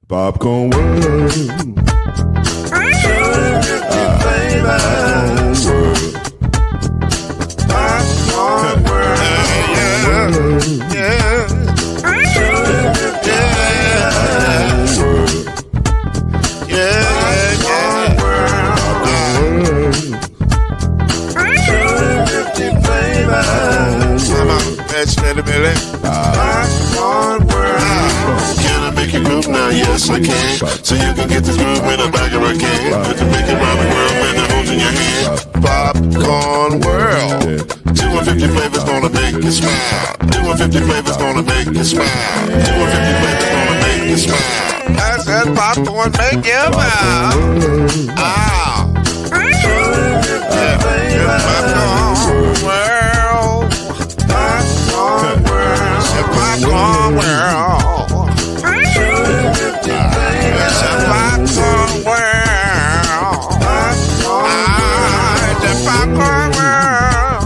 Popcorn World. Popcorn World. Can I make you move now? Yes, I can. So you can get this move in the back of a can. Put the big around the world and the holes in your hand. Popcorn World. 250 flavors gonna make you smile. 250 flavors gonna make you smile. 250 flavors gonna make you smile. I said popcorn make you smile. Ah. Popcorn World. Popcorn World. Popcorn World. Popcorn World. The Popcorn World.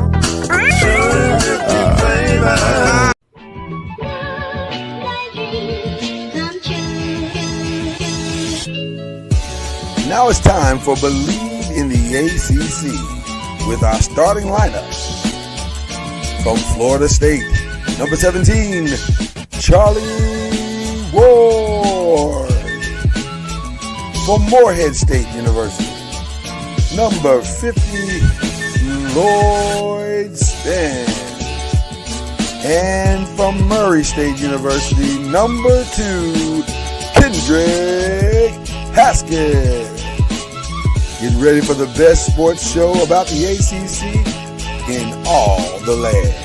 Now it's time for Believe in the ACC with our starting lineup. From Florida State, number 17, Charlie Ward. From Morehead State University, number 50, Lloyd Span. And from Murray State University, number 2, Kendrick Haskett. Get ready for the best sports show about the ACC in all the land.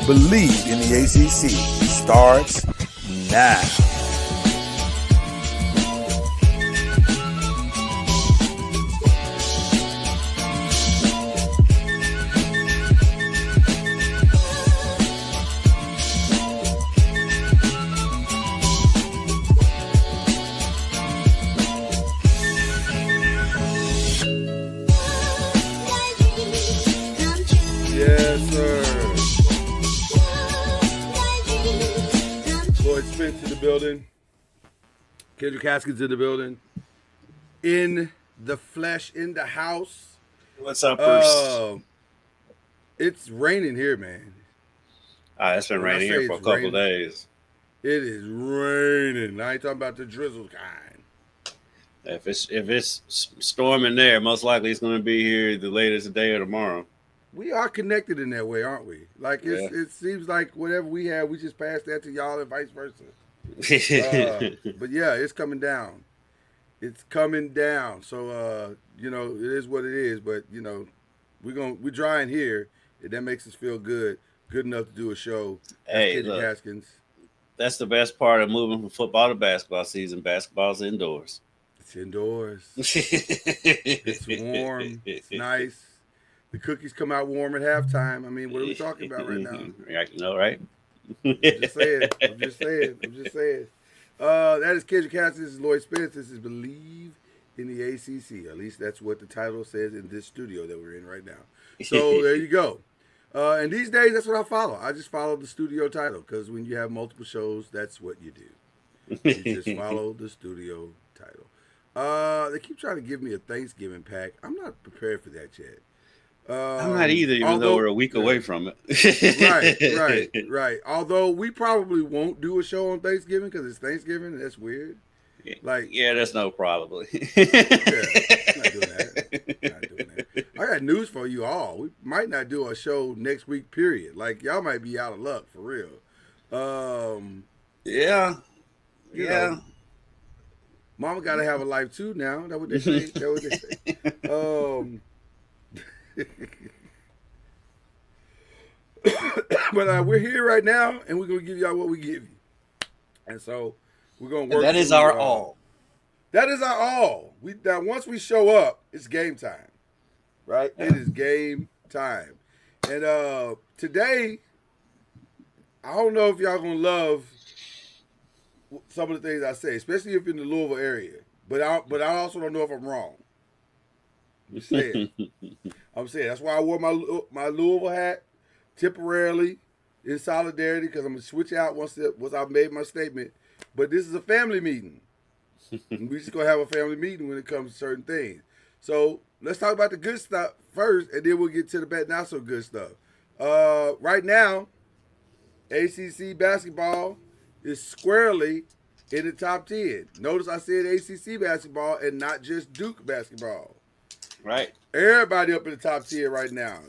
Believe in the ACC starts now. Yes, sir. Lloyd Spence in the building. Kendrick Haskins in the building. In the flesh, in the house. What's up, Bruce? It's raining here, man. It's been raining here for a couple days. It is raining. I ain't talking about the drizzle kind. If it's storming there, most likely it's going to be here either later today or tomorrow. We are connected in that way, aren't we? Like it seems like whatever we have, we just pass that to y'all and vice versa. But yeah, it's coming down. It's coming down. So it is what it is. But we're drying here, and that makes us feel good enough to do a show. Hey, look, Haskins. That's the best part of moving from football to basketball season. Basketball's indoors. It's indoors. It's warm. It's nice. The cookies come out warm at halftime. I mean, what are we talking about right now? Right? I'm just saying. That is Kendrick Haskins. This is Lloyd Spence. This is Believe in the ACC. At least that's what the title says in this studio that we're in right now. So there you go. And these days, that's what I follow. I just follow the studio title because when you have multiple shows, that's what you do. You just follow the studio title. They keep trying to give me a Thanksgiving pack. I'm not prepared for that yet. I'm not either, even though we're a week away from it. Right. Although we probably won't do a show on Thanksgiving because it's Thanksgiving and that's weird. That's no problem. Not doing that. I got news for you all. We might not do a show next week, period. Like, y'all might be out of luck, for real. Yeah. Mama got to have a life, too, now. That's what they say. But we're here right now, and we're going to give y'all what we give you. And so we're going to work. That is our all. That is our all. Now, once we show up, it's game time. Right? Yeah. It is game time. And today, I don't know if y'all going to love some of the things I say, especially if you're in the Louisville area. But I also don't know if I'm wrong. I'm saying. That's why I wore my Louisville hat temporarily in solidarity, because I'm going to switch out once I've made my statement but this is a family meeting. We just gonna have a family meeting when it comes to certain things. So let's talk about the good stuff first, and then we'll get to the bad, not so good stuff. Right now, ACC basketball is squarely in the top 10. Notice I said ACC basketball and not just Duke basketball. Right. Everybody up in the top 10 right now.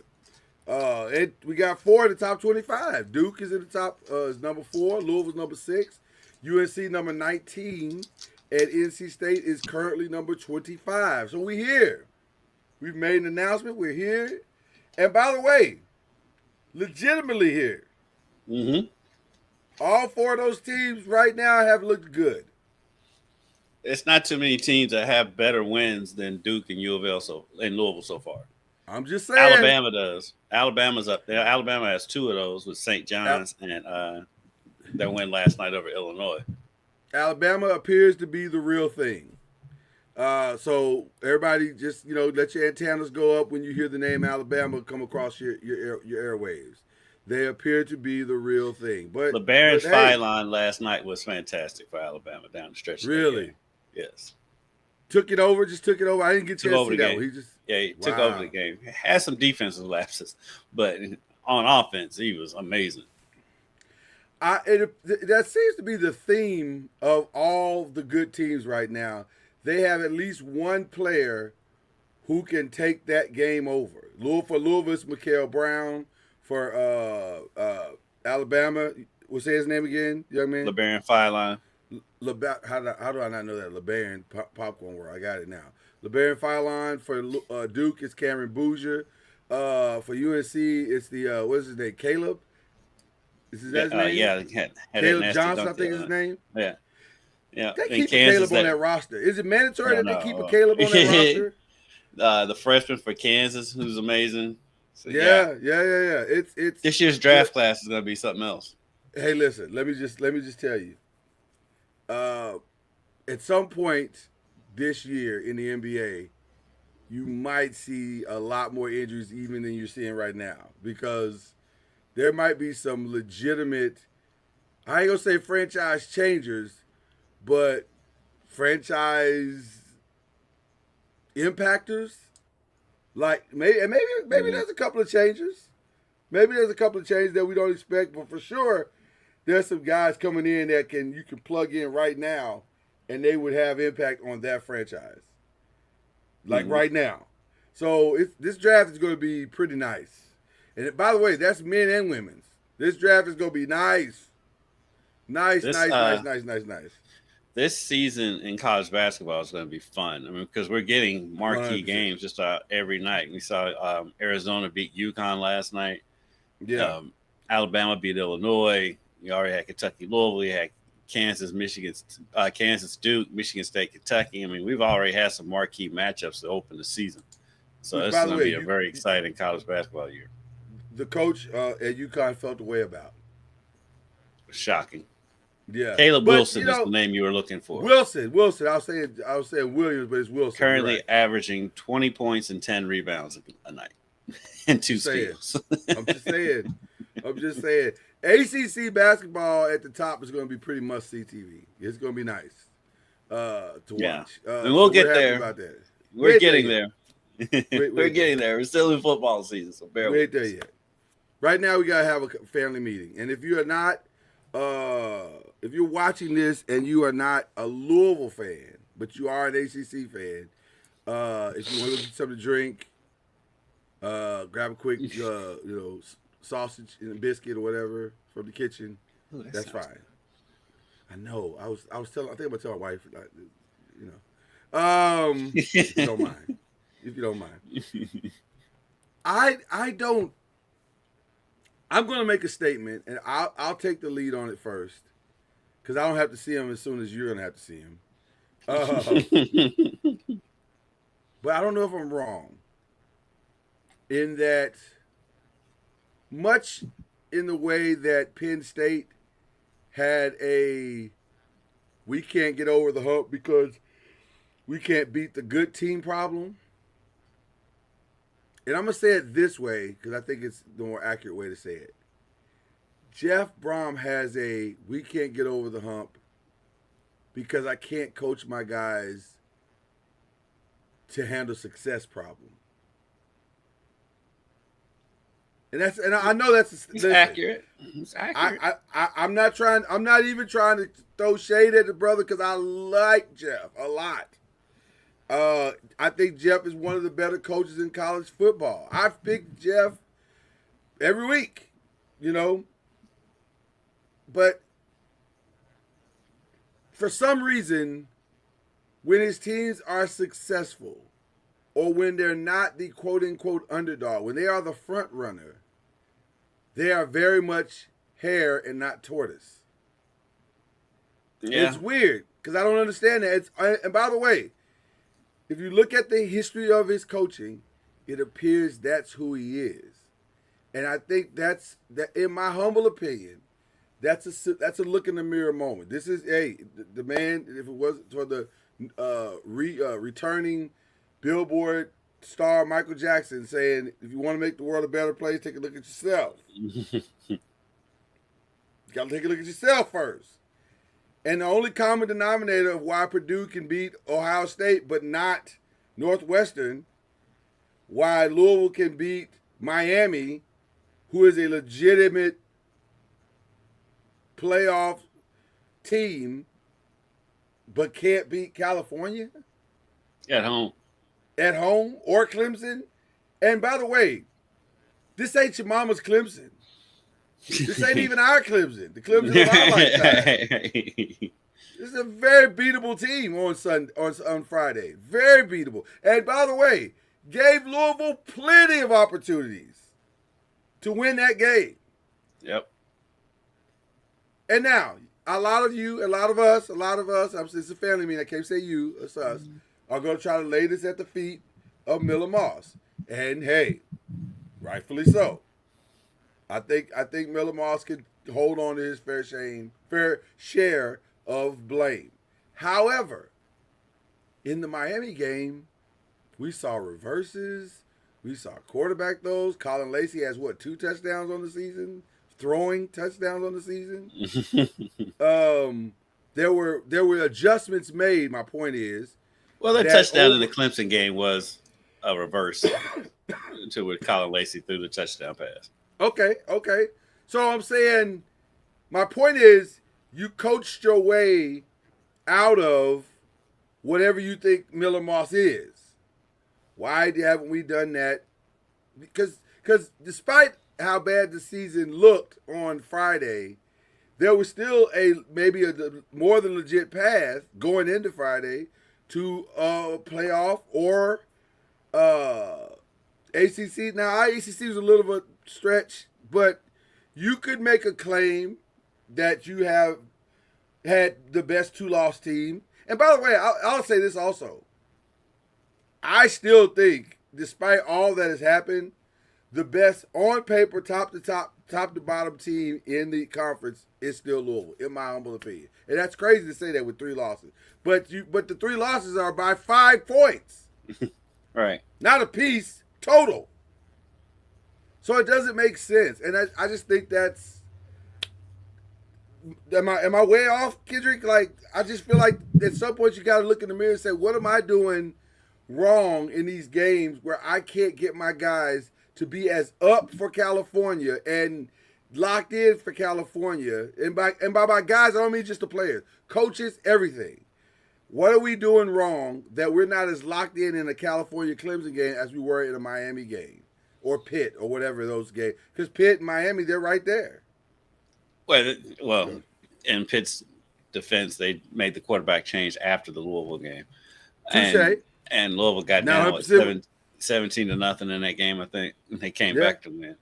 And we got 4 in the top 25. Duke is in the top, is number 4. Louisville's number 6. UNC number 19. And NC State is currently number 25. So we're here. We've made an announcement. We're here. And by the way, legitimately here. Mm-hmm. All 4 of those teams right now have looked good. It's not too many teams that have better wins than Duke and U of L and Louisville so far. I'm just saying. Alabama does. Alabama's up there. Alabama has 2 of those with St. John's and their win last night over Illinois. Alabama appears to be the real thing. So everybody just, let your antennas go up when you hear the name Alabama come across your airwaves. They appear to be the real thing. But LeBaron's fire line last night was fantastic for Alabama down the stretch. Really? Yes. Took it over. I didn't get to see that one. He took over the game. Had some defensive lapses, but on offense, he was amazing. That seems to be the theme of all the good teams right now. They have at least one player who can take that game over. For Louisville, it's Mikael Brown. For Alabama, what's his name again, young man? LeBaron Fireline. How do I not know that? LeBaron Popcorn World. I got it now. LeBaron Fireline. For Duke, it's Cameron Boozer. For UNC, it's the what's his name? Caleb. Is his name? Yeah, Caleb Johnson, I think is his name. Yeah. Yeah. They keep Caleb on that roster. Is it mandatory that they keep a Caleb on that roster? The freshman for Kansas, who's amazing. So, yeah. It's this year's draft class is going to be something else. Hey, listen. Let me just tell you. At some point this year in the NBA, you might see a lot more injuries even than you're seeing right now, because there might be some legitimate, I ain't gonna say franchise changers, but franchise impactors. Like maybe there's a couple of changes. Maybe there's a couple of changes that we don't expect, but for sure, there's some guys coming in that you can plug in right now, and they would have impact on that franchise. Like right now. So this draft is going to be pretty nice. And by the way, that's men and women's. This draft is going to be nice. Nice. This season in college basketball is going to be fun. I mean, because we're getting marquee 100%. Games just every night. We saw Arizona beat UConn last night. Yeah. Alabama beat Illinois. You already had Kentucky, Louisville. You had Kansas, Michigan, Kansas, Duke, Michigan State, Kentucky. I mean, we've already had some marquee matchups to open the season. So this is going to be a very exciting college basketball year. The coach at UConn felt the way about. Shocking. Yeah. Caleb Wilson is the name you were looking for. Wilson. I was saying Williams, but it's Wilson. Currently averaging 20 points and 10 rebounds a night and 2 steals. I'm just saying. ACC basketball at the top is going to be pretty must-see TV. It's going to be nice to watch. And we'll get there. About that. We're getting there. We're getting there. We're still in football season, so bear with us. We ain't there yet. Right now, we got to have a family meeting. And if you're not, if you're watching this and you are not a Louisville fan, but you are an ACC fan, if you want to get something to drink, grab a quick, sausage and a biscuit or whatever from the kitchen. Ooh, that's fine. Good. I know. I think I'm gonna tell my wife, if you don't mind. If you don't mind. I'm gonna make a statement, and I'll take the lead on it first, because I don't have to see him as soon as you're gonna have to see him. But I don't know if I'm wrong in that. Much in the way that Penn State had we can't get over the hump because we can't beat the good team problem. And I'm going to say it this way because I think it's the more accurate way to say it. Jeff Brom has we can't get over the hump because I can't coach my guys to handle success problem. And I know that's It's accurate. It's accurate. I'm not even trying to throw shade at the brother because I like Jeff a lot. I think Jeff is one of the better coaches in college football. I've picked Jeff every week, but for some reason, when his teams are successful, or when they're not the quote-unquote underdog, when they are the front runner, they are very much hare and not tortoise. Yeah. It's weird because I don't understand that. And by the way, if you look at the history of his coaching, it appears that's who he is. And I think that in my humble opinion, that's a look in the mirror moment. This is the man. If it wasn't for the returning Billboard star Michael Jackson saying, "If you want to make the world a better place, take a look at yourself." You got to take a look at yourself first. And the only common denominator of why Purdue can beat Ohio State but not Northwestern, why Louisville can beat Miami, who is a legitimate playoff team, but can't beat California at home or Clemson. And by the way, this ain't your mama's Clemson. This ain't even our Clemson. The Clemson of our lifetime. This is a very beatable team on Friday. Very beatable. And by the way, gave Louisville plenty of opportunities to win that game. Yep. And now, a lot of us, it's a family meeting, I can't say you, it's us, are going to try to lay this at the feet of Miller Moss. And hey, rightfully so. I think Miller Moss could hold on to his fair share of blame. However, in the Miami game, we saw reverses. We saw quarterback throws. Colin Lacey has 2 touchdowns on the season? Throwing touchdowns on the season. There were adjustments made. My point is, the touchdown in the Clemson game was a reverse to where Colin Lacey threw the touchdown pass. Okay. So I'm saying, my point is, you coached your way out of whatever you think Miller Moss is. Why haven't we done that? Because despite how bad the season looked on Friday, there was still maybe a more than legit path going into Friday to playoff or ACC. Now, our ACC was a little bit stretch, but you could make a claim that you have had the best 2-loss team. And by the way, I'll say this also. I still think, despite all that has happened, the best on paper, top to bottom team in the conference is still Louisville, in my humble opinion. And that's crazy to say that with 3 losses. But the 3 losses are by 5 points. Right. Not a piece, total. So it doesn't make sense. And I just think that's, am I way off, Kendrick? Like, I just feel like at some point you got to look in the mirror and say, what am I doing wrong in these games where I can't get my guys to be as up for California and locked in for California? And by my guys, I don't mean just the players, coaches, everything. What are we doing wrong that we're not as locked in a California Clemson game as we were in a Miami game or Pitt or whatever those games? Because Pitt and Miami, they're right there. Well, in Pitt's defense, they made the quarterback change after the Louisville game. And Louisville got down 17-0 in that game, I think. And they came back to win.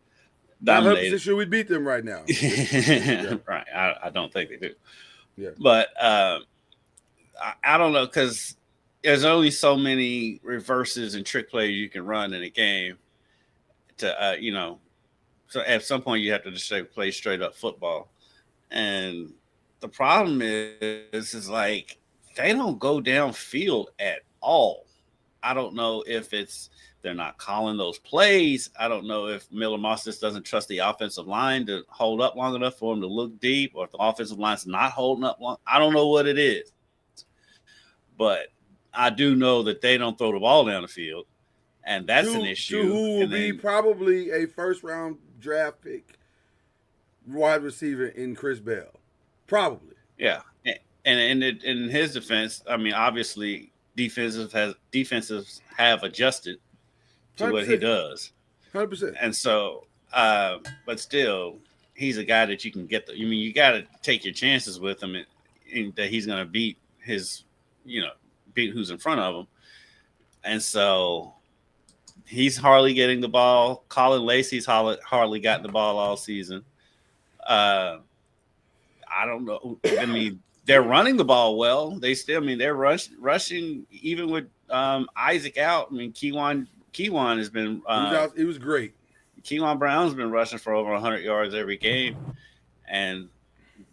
Dominated. I'm sure we beat them right now. Right. I don't think they do. Yeah. But I don't know, because there's only so many reverses and trick plays you can run in a game to, so at some point you have to just play straight up football. And the problem is like, they don't go downfield at all. I don't know if they're not calling those plays. I don't know if Miller Moss just doesn't trust the offensive line to hold up long enough for him to look deep, or if the offensive line's not holding up long. I don't know what it is. but I do know that they don't throw the ball down the field, and that's an issue. To who will And be then, probably a first-round draft pick wide receiver in Chris Bell. Probably. yeah, and in his defense, I mean, obviously defenses have adjusted to what he 100%. does, 100%. and so, but still, he's a guy that you can get. You got to take your chances with him, and that he's going to beat his, beat who's in front of him, and so he's hardly getting the ball. Colin Lacey's hardly gotten the ball all season. I don't know. I mean, they're running the ball well. They still, they're rushing even with Isaac out. I mean, Keywan has been. He was great. Keywan Brown's been rushing for over 100 yards every game, and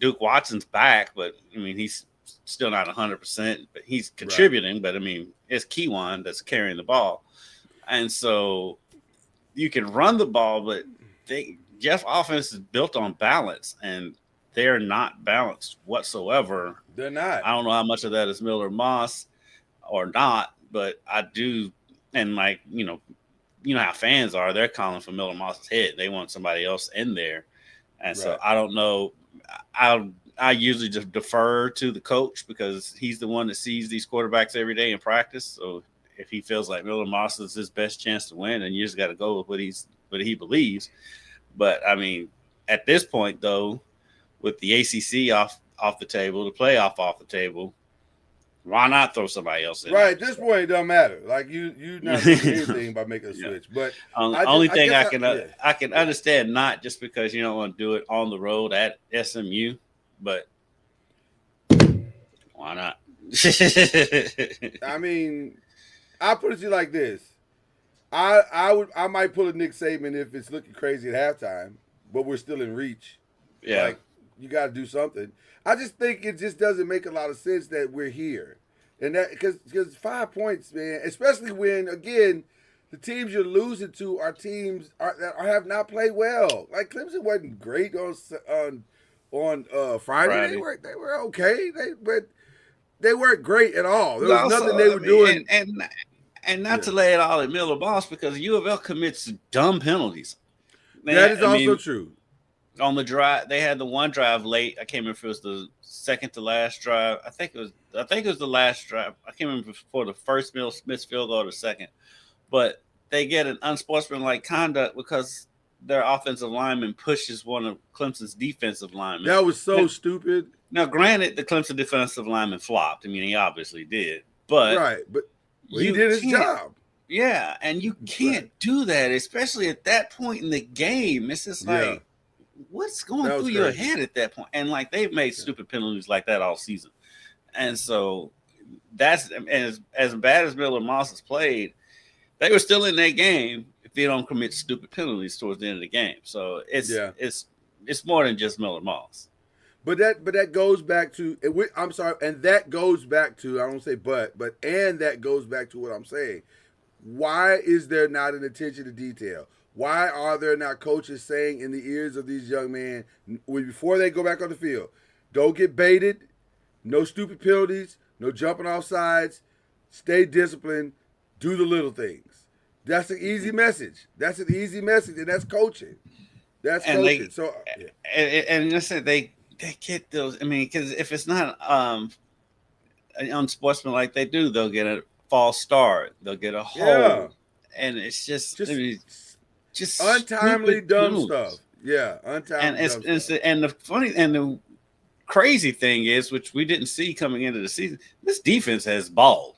Duke Watson's back, but he's still not 100%. But he's contributing. Right. But it's Keywan that's carrying the ball, and so you can run the ball, but Jeff offense is built on balance, and they're not balanced whatsoever. They're not. I don't know how much of that is Miller Moss or not, but I do. And you know how fans are. They're calling for Miller Moss's head. They want somebody else in there. And so I don't know. I usually just defer to the coach because he's the one that sees these quarterbacks every day in practice. So if he feels like Miller Moss is his best chance to win, and you just got to go with what he believes. But at this point, though, with the ACC off the table, the playoff off the table, why not throw somebody else in? Right, at this point, it doesn't matter. Like you not doing anything by making a switch. But I can understand not just because you don't want to do it on the road at SMU, but why not? I'll put it to you like this. I might pull a Nick Saban if it's looking crazy at halftime, but we're still in reach. Yeah. Like, you got to do something. I just think it just doesn't make a lot of sense that we're here. And that because 5 points, man, especially when, again, the teams you're losing to are teams that have not played well. Like, Clemson wasn't great on Friday. They were okay. But they weren't great at all. There was nothing they were doing. And not to lay it all at Miller Boss, because U of L commits dumb penalties. That is also true. On the drive, they had the one drive late. I can't remember if it was the second to last drive. I think it was the last drive. I can't remember for the first Smith's field goal or the second. But they get an unsportsmanlike conduct because their offensive lineman pushes one of Clemson's defensive linemen. That was so stupid. Now, granted, the Clemson defensive lineman flopped. He obviously did. But he did his job. Yeah, and you can't do that, especially at that point in the game. It's just like, what's going through your head at that point? And they've made stupid penalties like that all season. And so that's as bad as Miller Moss has played, they were still in that game if they don't commit stupid penalties towards the end of the game. So it's more than just Miller Moss. But that goes back to I'm sorry, and that goes back to I don't say and that goes back to what I'm saying. Why is there not an attention to detail? Why are there not coaches saying in the ears of these young men before they go back on the field, don't get baited, no stupid penalties, no jumping off sides, stay disciplined, do the little things. That's an easy message. And that's coaching. That's coaching. And I said they get those. Because if it's not unsportsmanlike, they'll get a false start, they'll get a hold, and it's just untimely dumb stuff. Yeah, untimely dumb stuff. And the crazy thing is, which we didn't see coming into the season, this defense has balled.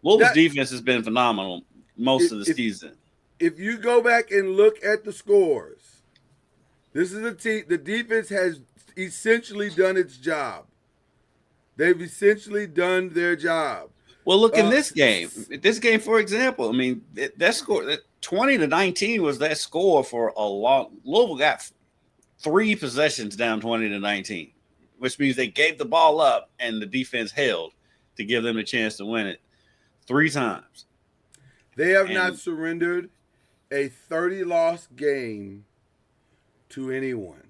Louisville's defense has been phenomenal most of the season. If you go back and look at the scores, this is a team. The defense has essentially done its job. They've essentially done their job. Well, look in this game. This game, for example, that score, that 20-19 was that score for a long. Louisville got 3 possessions down 20-19, which means they gave the ball up and the defense held to give them a chance to win it 3 times. They have not surrendered a 30-loss game to anyone.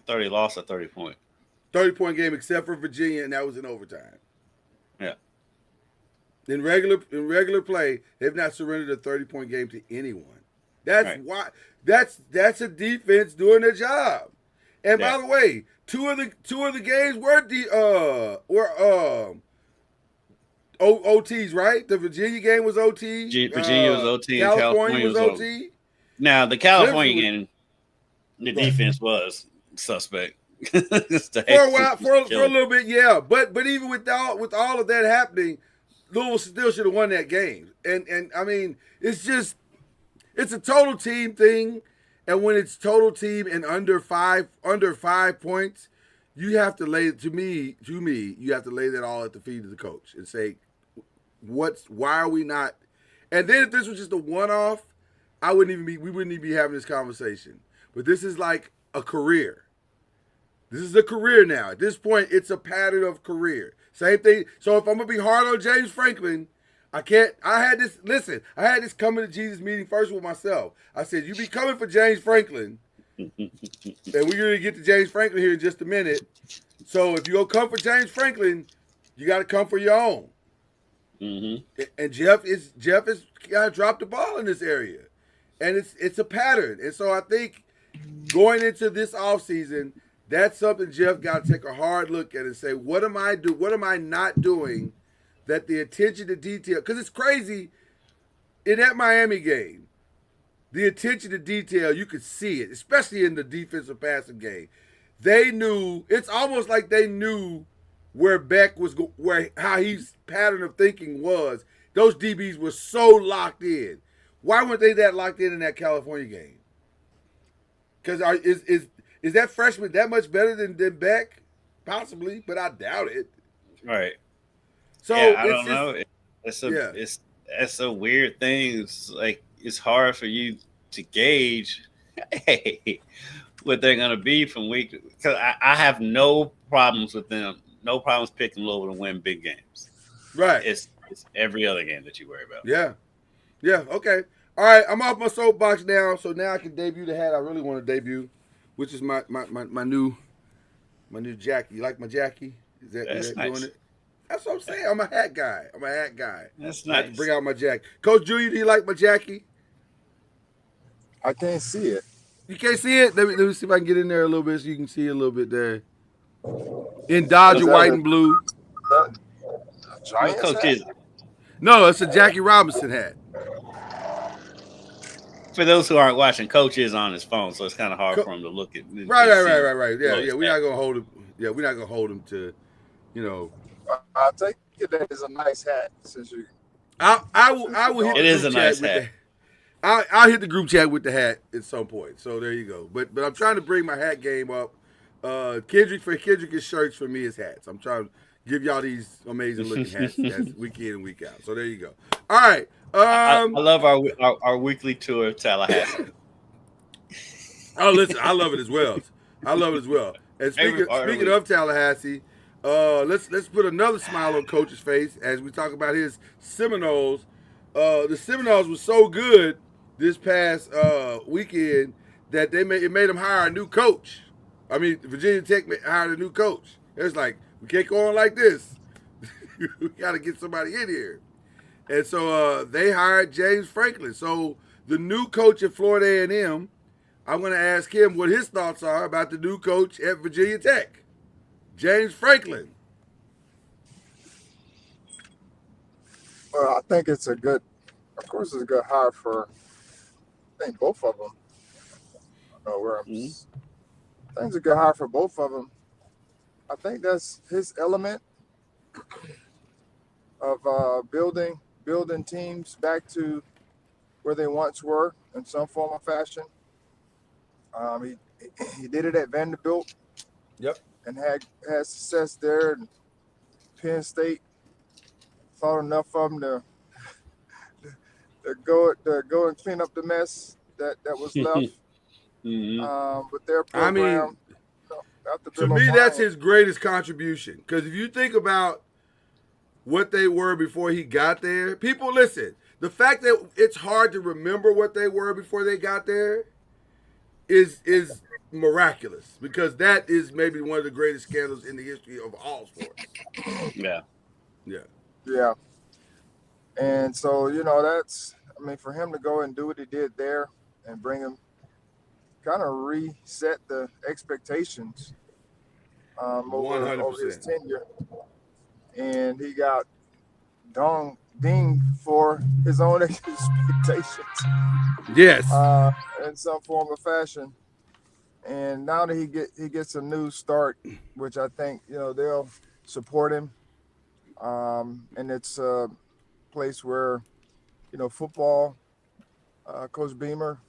30 loss or 30-point. 30-point game except for Virginia, and that was in overtime. Yeah. In regular play, they've not surrendered a 30-point game to anyone. That's Right. why. That's a defense doing their job. And Yeah. by the way, two of the games were OTs, right? The Virginia game was OT. Virginia was OT and California was OT. OT. Now the California Clemson game, the defense was suspect. For a while, for a little bit, yeah. But even with all of that happening, Louisville still should have won that game. And I mean, it's a total team thing. And when it's total team and under 5 points, you have to lay you have to lay that all at the feet of the coach and say, why are we not? And then if this was just a one-off, we wouldn't even be having this conversation. But this is like a career. This is a career now. At this point, it's a pattern of career. Same thing. So if I'm gonna be hard on James Franklin, I had this coming to Jesus meeting first with myself. I said, you be coming for James Franklin. And we're gonna get to James Franklin here in just a minute. So if you're gonna come for James Franklin, you gotta come for your own. Mm-hmm. And Jeff is kind of dropped the ball in this area. And it's a pattern. And so I think going into this offseason, that's something Jeff got to take a hard look at and say, what am I not doing that the attention to detail, because it's crazy, in that Miami game, the attention to detail, you could see it, especially in the defensive passing game. They knew, it's almost like they knew where Beck was, how his pattern of thinking was. Those DBs were so locked in. Why weren't they that locked in that California game? Because is that freshman that much better than Beck? Possibly, but I doubt it. Right. So yeah, I don't know. It's a weird thing. It's like it's hard for you to gauge what they're gonna be from week, because I have no problems with them. No problems picking Louisville to win big games. Right. It's every other game that you worry about. Yeah. Yeah. Okay. All right. I'm off my soapbox now, so now I can debut the hat I really want to debut, which is my new Jackie. You like my Jackie? Is that nice. doing it? That's what I'm saying. I'm a hat guy. That's I have to nice. bring out my Jackie. Coach Junior, do you like my Jackie? I can't see it. You can't see it? Let me see if I can get in there a little bit so you can see a little bit there. In Dodger white and blue. Giants Coach hat? is, No, it's a Jackie Robinson hat. for those who aren't watching, Coach is on his phone, so it's kind of hard for him to look at. Right. Yeah. We're not gonna hold him. Yeah, we're not gonna hold him to, I'll take it that it's a nice hat since you. I will hit. It the is group a nice chat with hat. I'll hit the group chat with the hat at some point. So there you go. But I'm trying to bring my hat game up. Kendrick is shirts, for me is hats. I'm trying to give y'all these amazing looking hats that's week in and week out. So there you go. All right. I love our weekly tour of Tallahassee. Oh, listen, I love it as well. And speaking of Tallahassee, let's put another smile on Coach's face as we talk about his Seminoles. The Seminoles were so good this past weekend that it made them hire a new coach. I mean, Virginia Tech hired a new coach. It's like, we can't go on like this. We got to get somebody in here. And so they hired James Franklin. So the new coach at Florida A&M, I'm going to ask him what his thoughts are about the new coach at Virginia Tech, James Franklin. Well, I think it's a good hire for, I think, both of them. I don't know where I think it's a good hire for both of them. I think that's his element of building teams back to where they once were in some form or fashion. He did it at Vanderbilt. Yep. And had success there. And Penn State thought enough of them to go and clean up the mess that was left with their program. I mean, to me, that's his greatest contribution. Because if you think about what they were before he got there, people listen. The fact that it's hard to remember what they were before they got there is miraculous, because that is maybe one of the greatest scandals in the history of all sports. Yeah. Yeah. And so, that's, I mean, for him to go and do what he did there and bring him, kind of reset the expectations over his 100%. tenure. And he got dinged for his own expectations Yes. in some form or fashion. And now that he gets a new start, which I think they'll support him. And it's a place where football. Coach Beamer,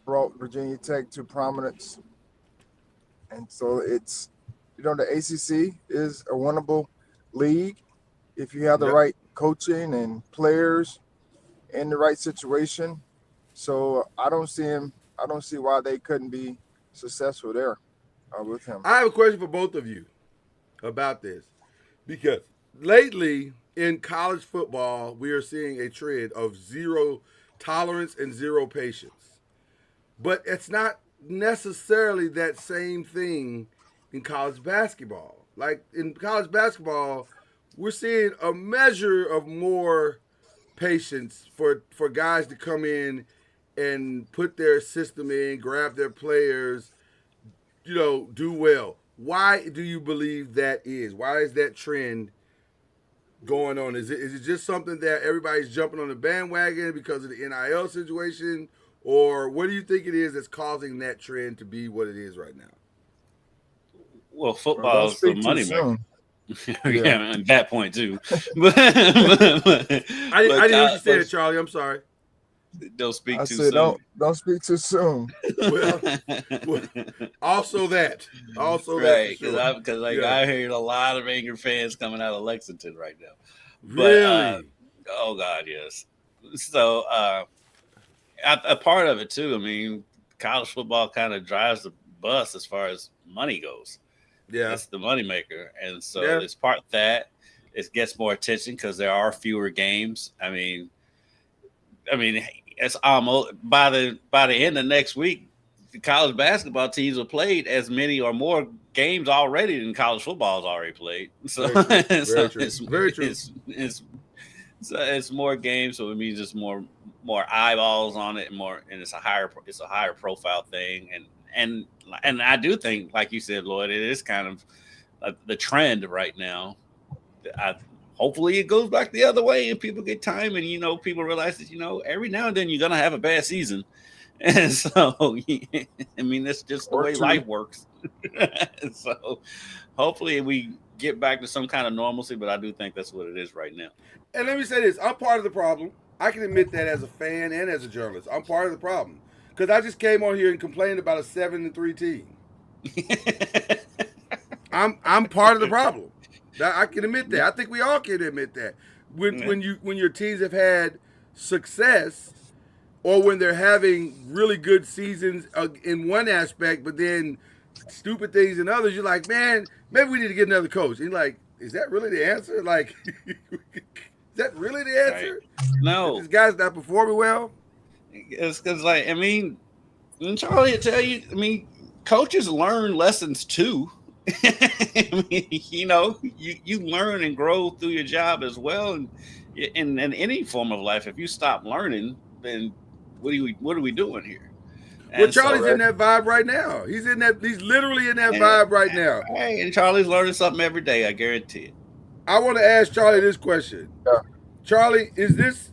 brought Virginia Tech to prominence, and so it's the ACC is a winnable league if you have the Yep. right coaching and players in the right situation. So I don't see why they couldn't be successful there with him. I have a question for both of you about this because lately in college football, we are seeing a trend of zero tolerance and zero patience. But it's not necessarily that same thing in college basketball. Like in college basketball, we're seeing a measure of more patience for guys to come in and put their system in, grab their players, do well. Why do you believe that is? Why is that trend going on? Is it just something that everybody's jumping on the bandwagon because of the NIL situation? Or what do you think it is that's causing that trend to be what it is right now? Well, Don't football is the speak too moneymaker. soon. Yeah, at that point too. but I didn't hear what you said, Charlie. I'm sorry. Don't speak I too said soon. don't speak too soon. Well, also that Right, for sure. because Yeah. I heard a lot of angry fans coming out of Lexington right now. But Really? oh God, yes. So a part of it too. I mean, college football kind of drives the bus as far as money goes. Yeah. It's the moneymaker, and so Yeah. it's part that it gets more attention because there are fewer games. I mean, it's almost by the end of next week, the college basketball teams have played as many or more games already than college football has already played. So, Very true. so Very true. Very true. it's more games, so it means just more eyeballs on it, and it's a higher profile thing, and I do think, like you said, Lloyd, it is kind of the trend right now. Hopefully it goes back the other way and people get time, and people realize that every now and then you're gonna have a bad season, and so I mean that's just the Or way two. life works. So hopefully we get back to some kind of normalcy, but I do think that's what it is right now. And let me say this: I'm part of the problem. I can admit that as a fan and as a journalist, I'm part of the problem because I just came on here and complained about a 7-3 team. I'm part of the problem. I can admit that. I think we all can admit that. When your teams have had success, or when they're having really good seasons in one aspect, but then stupid things in others, you're like, man, maybe we need to get another coach. And you're like, is that really the answer? Like, is that really the answer? Right. No, This guy's not performing well. it's because and Charlie will tell you. I mean, coaches learn lessons too. I mean, you learn and grow through your job as well, and in any form of life. If you stop learning, then what are we doing here? Well, And so, Charlie's in that vibe right now. He's literally in that vibe right now. hey, and Charlie's learning something every day. I guarantee it. I want to ask Charlie this question. Yeah. Charlie, is this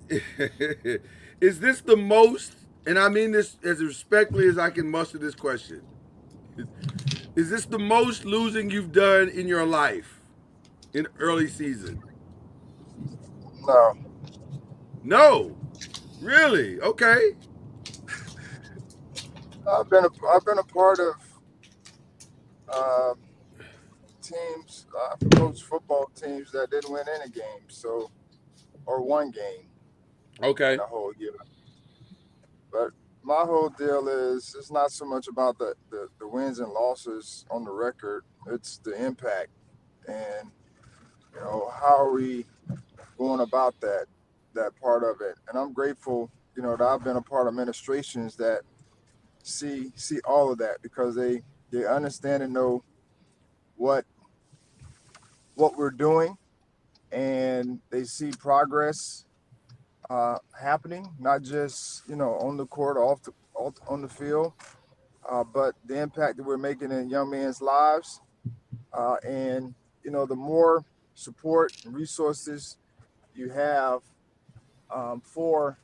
the most, and I mean this as respectfully as I can muster this question, is this the most losing you've done in your life in early season? No. No. Really? Okay. I've been a part of teams. I've coached football teams that didn't win any games, or one game Okay. the whole year. But my whole deal is it's not so much about the wins and losses on the record. It's the impact, and how are we going about that part of it. And I'm grateful, that I've been a part of administrations that see all of that because they understand and know what we're doing and they see progress happening, not just on the court, on the field, but the impact that we're making in young men's lives. And the more support and resources you have for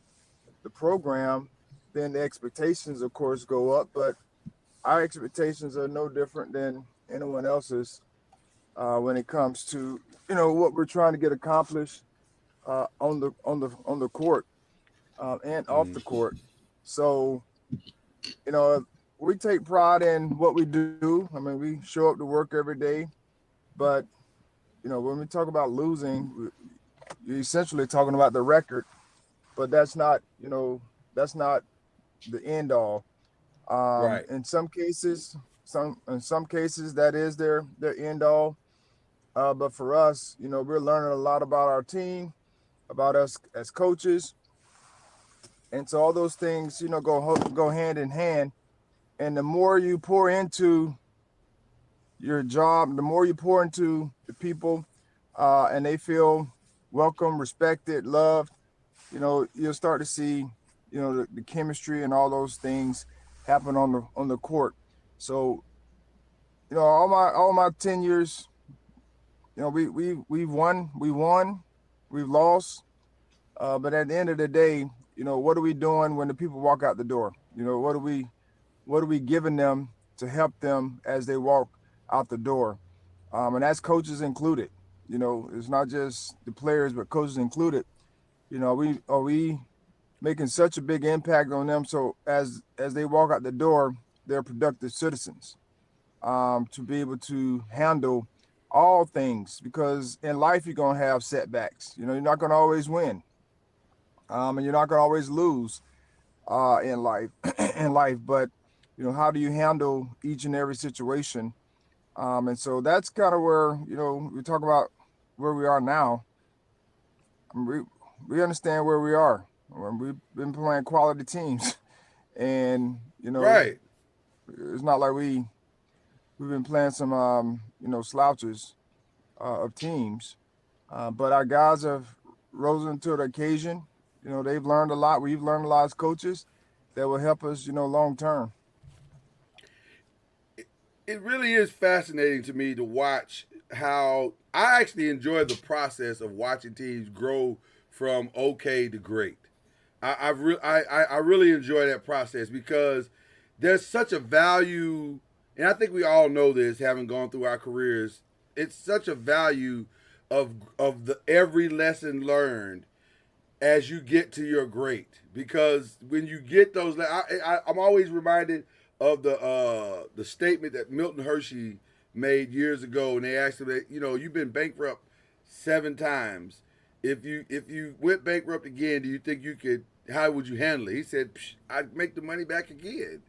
the program, then the expectations, of course, go up. But our expectations are no different than anyone else's when it comes to what we're trying to get accomplished on the court and off the court. So we take pride in what we do. I mean, we show up to work every day, but when we talk about losing, you're essentially talking about the record, but that's not the end all. Right. In some cases, that is their end all. But for us, we're learning a lot about our team, about us as coaches, and so all those things, go hand in hand. And the more you pour into your job, the more you pour into the people, and they feel welcome, respected, loved, you'll start to see, the chemistry and all those things happen on the court. So, all my 10 years, we've won, we've lost, but at the end of the day, what are we doing when the people walk out the door? What are we giving them to help them as they walk out the door? And that's coaches included. It's not just the players, but coaches included. Are we making such a big impact on them so as they walk out the door, they're productive citizens, to be able to handle all things, because in life you're going to have setbacks. You're not going to always win, and you're not going to always lose in life. But how do you handle each and every situation? And so that's kind of where we talk about where we are now. I mean, we understand where we are. We've been playing quality teams, and Right. it's not like we've been playing some slouches of teams, but our guys have risen to the occasion. They've learned a lot. We've learned a lot as coaches that will help us long term. It really is fascinating to me to watch how I actually enjoy the process of watching teams grow from okay to great. I really enjoy that process because there's such a value, and I think we all know this, having gone through our careers. It's such a value of the every lesson learned as you get to your great, because when you get those, I'm always reminded of the statement that Milton Hershey made years ago, and they asked him that, you've been bankrupt 7 times. If you went bankrupt again, do you think you could? How would you handle it? He said, I'd make the money back again.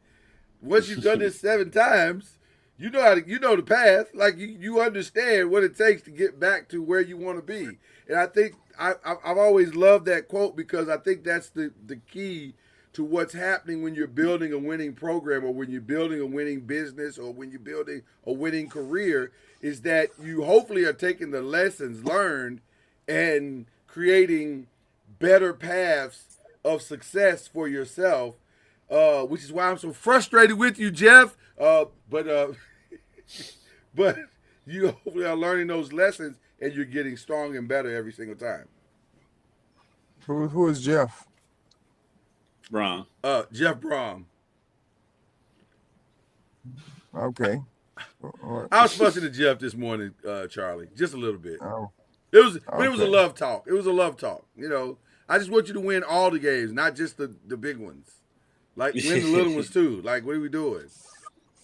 Once you've done this 7 times, you know the path. Like you understand what it takes to get back to where you want to be. And I think I've always loved that quote, because I think that's the key to what's happening when you're building a winning program, or when you're building a winning business, or when you're building a winning career, is that you hopefully are taking the lessons learned and creating better paths of success for yourself, which is why I'm so frustrated with you, Jeff. But you hopefully are learning those lessons, and you're getting strong and better every single time. Who is Jeff? Wrong. Jeff Brom. Okay. I was fussing at Jeff this morning, Charlie, just a little bit. Oh, It was a okay. love talk. It was a love talk. I just want you to win all the games, not just the big ones. Like win the little ones too. Like, what are we doing?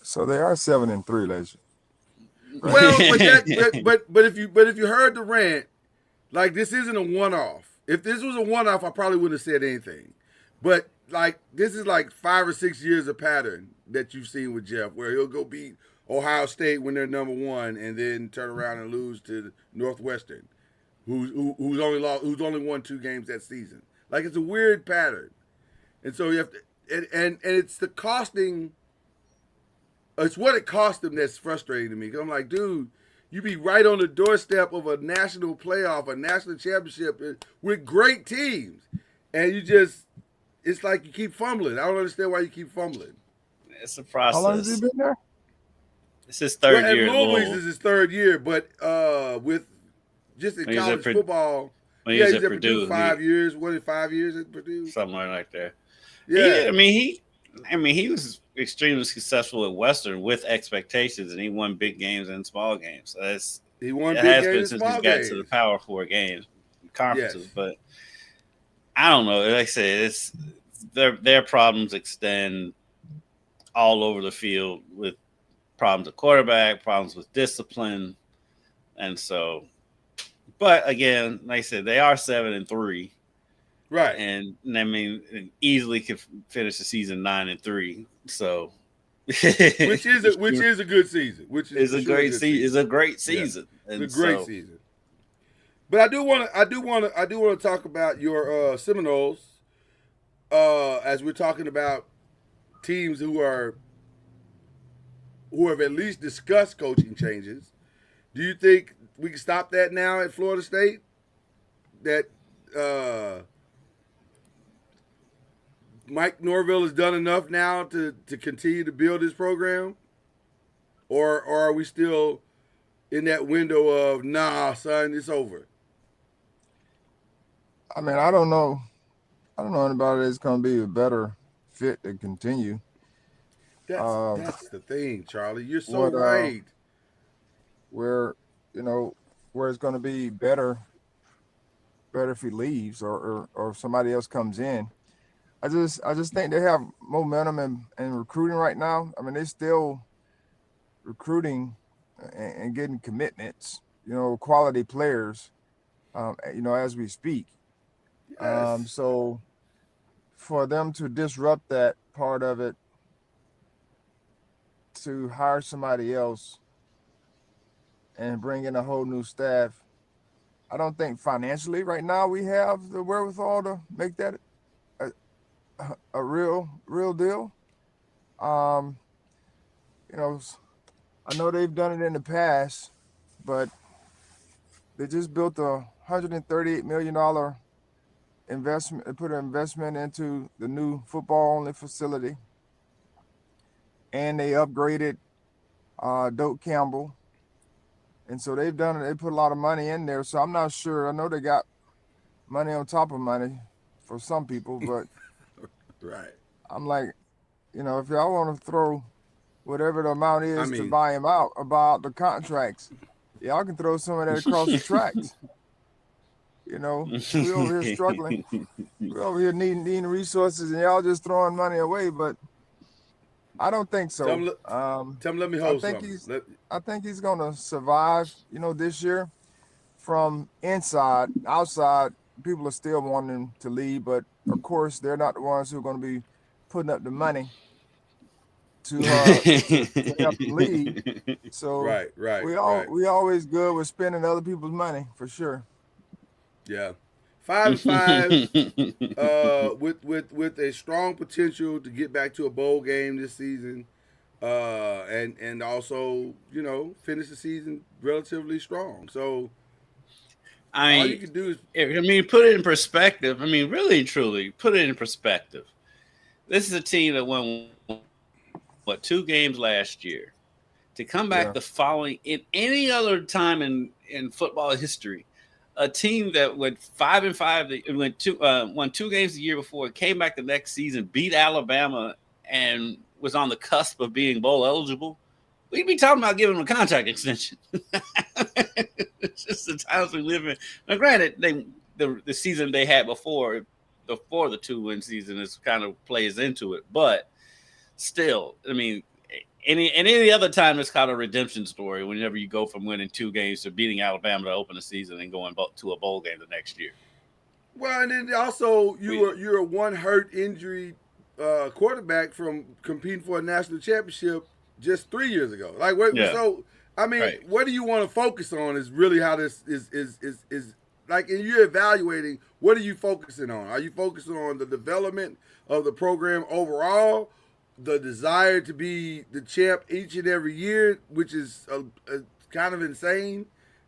So they are 7-3, legend. Well, but if you heard the rant, like, this isn't a one-off. If this was a one-off, I probably wouldn't have said anything. But like, this is like 5 or 6 years of pattern that you've seen with Jeff, where he'll go beat Ohio State when they're number 1, and then turn around and lose to Northwestern, who's only won 2 games that season. Like, it's a weird pattern, and so you have to, and it's the costing. It's what it cost them that's frustrating to me. 'Cause I'm like, dude, you be right on the doorstep of a national playoff, a national championship with great teams, and it's like you keep fumbling. I don't understand why you keep fumbling. It's a How long has he process. been there? It's his third Well, at year at Louisville, Louisville. this is his third year, but with just in When he was at college Purdue- football, When he yeah, was he's at at Purdue Purdue, 5 years. What is 5 years at Purdue? somewhere like that. Yeah, He was extremely successful at Western with expectations, and he won big games and small games. So he won it big has games been and since he's small got games. to the Power Four games, conferences. Yes. But I don't know. Like I said, it's their problems extend all over the field with problems at quarterback, problems with discipline, and so. But again, like I said, they are 7-3. Right. And I mean, easily could finish the season 9-3. So, which is a good season. Which is a great season. It's a great season. Yeah. It's a great season. But I do want to talk about your Seminoles. As we're talking about teams who have at least discussed coaching changes. Do you think we can stop that now at Florida State? That Mike Norville has done enough now to continue to build his program? Or are we still in that window of, nah, son, it's over? I mean, I don't know anybody that's going to be a better fit to continue. That's the thing, Charlie. You're so right. Where it's going to be better if he leaves or if somebody else comes in. I just think they have momentum in recruiting right now. I mean, they're still recruiting and getting commitments, quality players, as we speak. Yes. So for them to disrupt that part of it, to hire somebody else and bring in a whole new staff, I don't think financially right now we have the wherewithal to make that a real deal. I know they've done it in the past, but they just built a $138 million investment. They put an investment into the new football-only facility, and they upgraded Doak Campbell. And so they've done it. They put a lot of money in there. So I'm not sure. I know they got money on top of money for some people, but right. I'm like, if y'all want to throw whatever the amount is to buy him out, about the contracts, y'all can throw some of that across the tracks. We over here struggling. We over here needing resources, and y'all just throwing money away. But I don't think so. Tell him, let me hold something. I think he's going to survive, this year. From inside, outside, people are still wanting him to leave, but of course they're not the ones who are going to be putting up the money to help him leave. So right. We always good with spending other people's money for sure. Yeah. 5-5 with a strong potential to get back to a bowl game this season, and also finish the season relatively strong. So all you can do is put it in perspective. Really truly put it in perspective. This is a team that won 2 games last year. To come back the following, in any other time in football history, a team that went 5-5, won 2 games the year before, came back the next season, beat Alabama, and was on the cusp of being bowl eligible, we'd be talking about giving them a contract extension. It's just the times we live in. Now, granted, the season they had before the 2-win season is kind of plays into it, but still, any other time it's kind of a redemption story whenever you go from winning 2 games to beating Alabama to open the season and going to a bowl game the next year. Well, and then also you're a one hurt injury quarterback from competing for a national championship just 3 years ago. So what do you want to focus on is really how this is like, and you're evaluating, what are you focusing on? Are you focusing on the development of the program overall, the desire to be the champ each and every year, which is kind of insane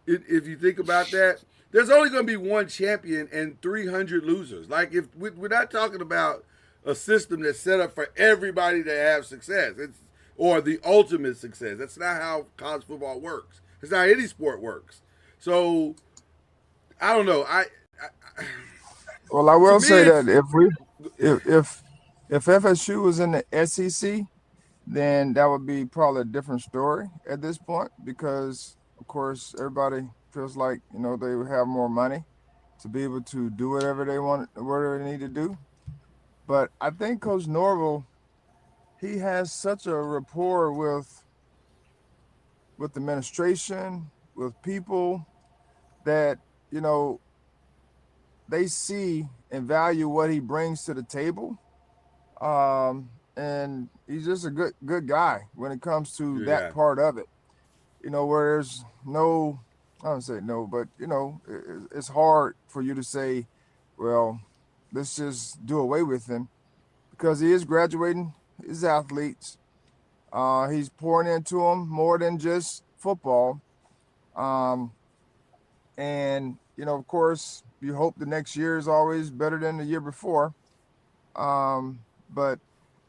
if you think about that. There's only going to be one champion and 300 losers. Like if we're not talking about a system that's set up for everybody to have success. Or the ultimate success. That's not how college football works. It's not how any sport works. So I don't know. Well, I will me, say it's- that if FSU was in the SEC, then that would be probably a different story at this point because, of course, everybody feels like they would have more money to be able to do whatever they want, whatever they need to do. But I think Coach Norville, he has such a rapport with administration, with people that they see and value what he brings to the table. And he's just a good guy when it comes to Good that guy. part of it. Where there's no, I don't say no, but it's hard for you to say, well, let's just do away with him because he is graduating his athletes. He's pouring into them more than just football. And of course, you hope the next year is always better than the year before. But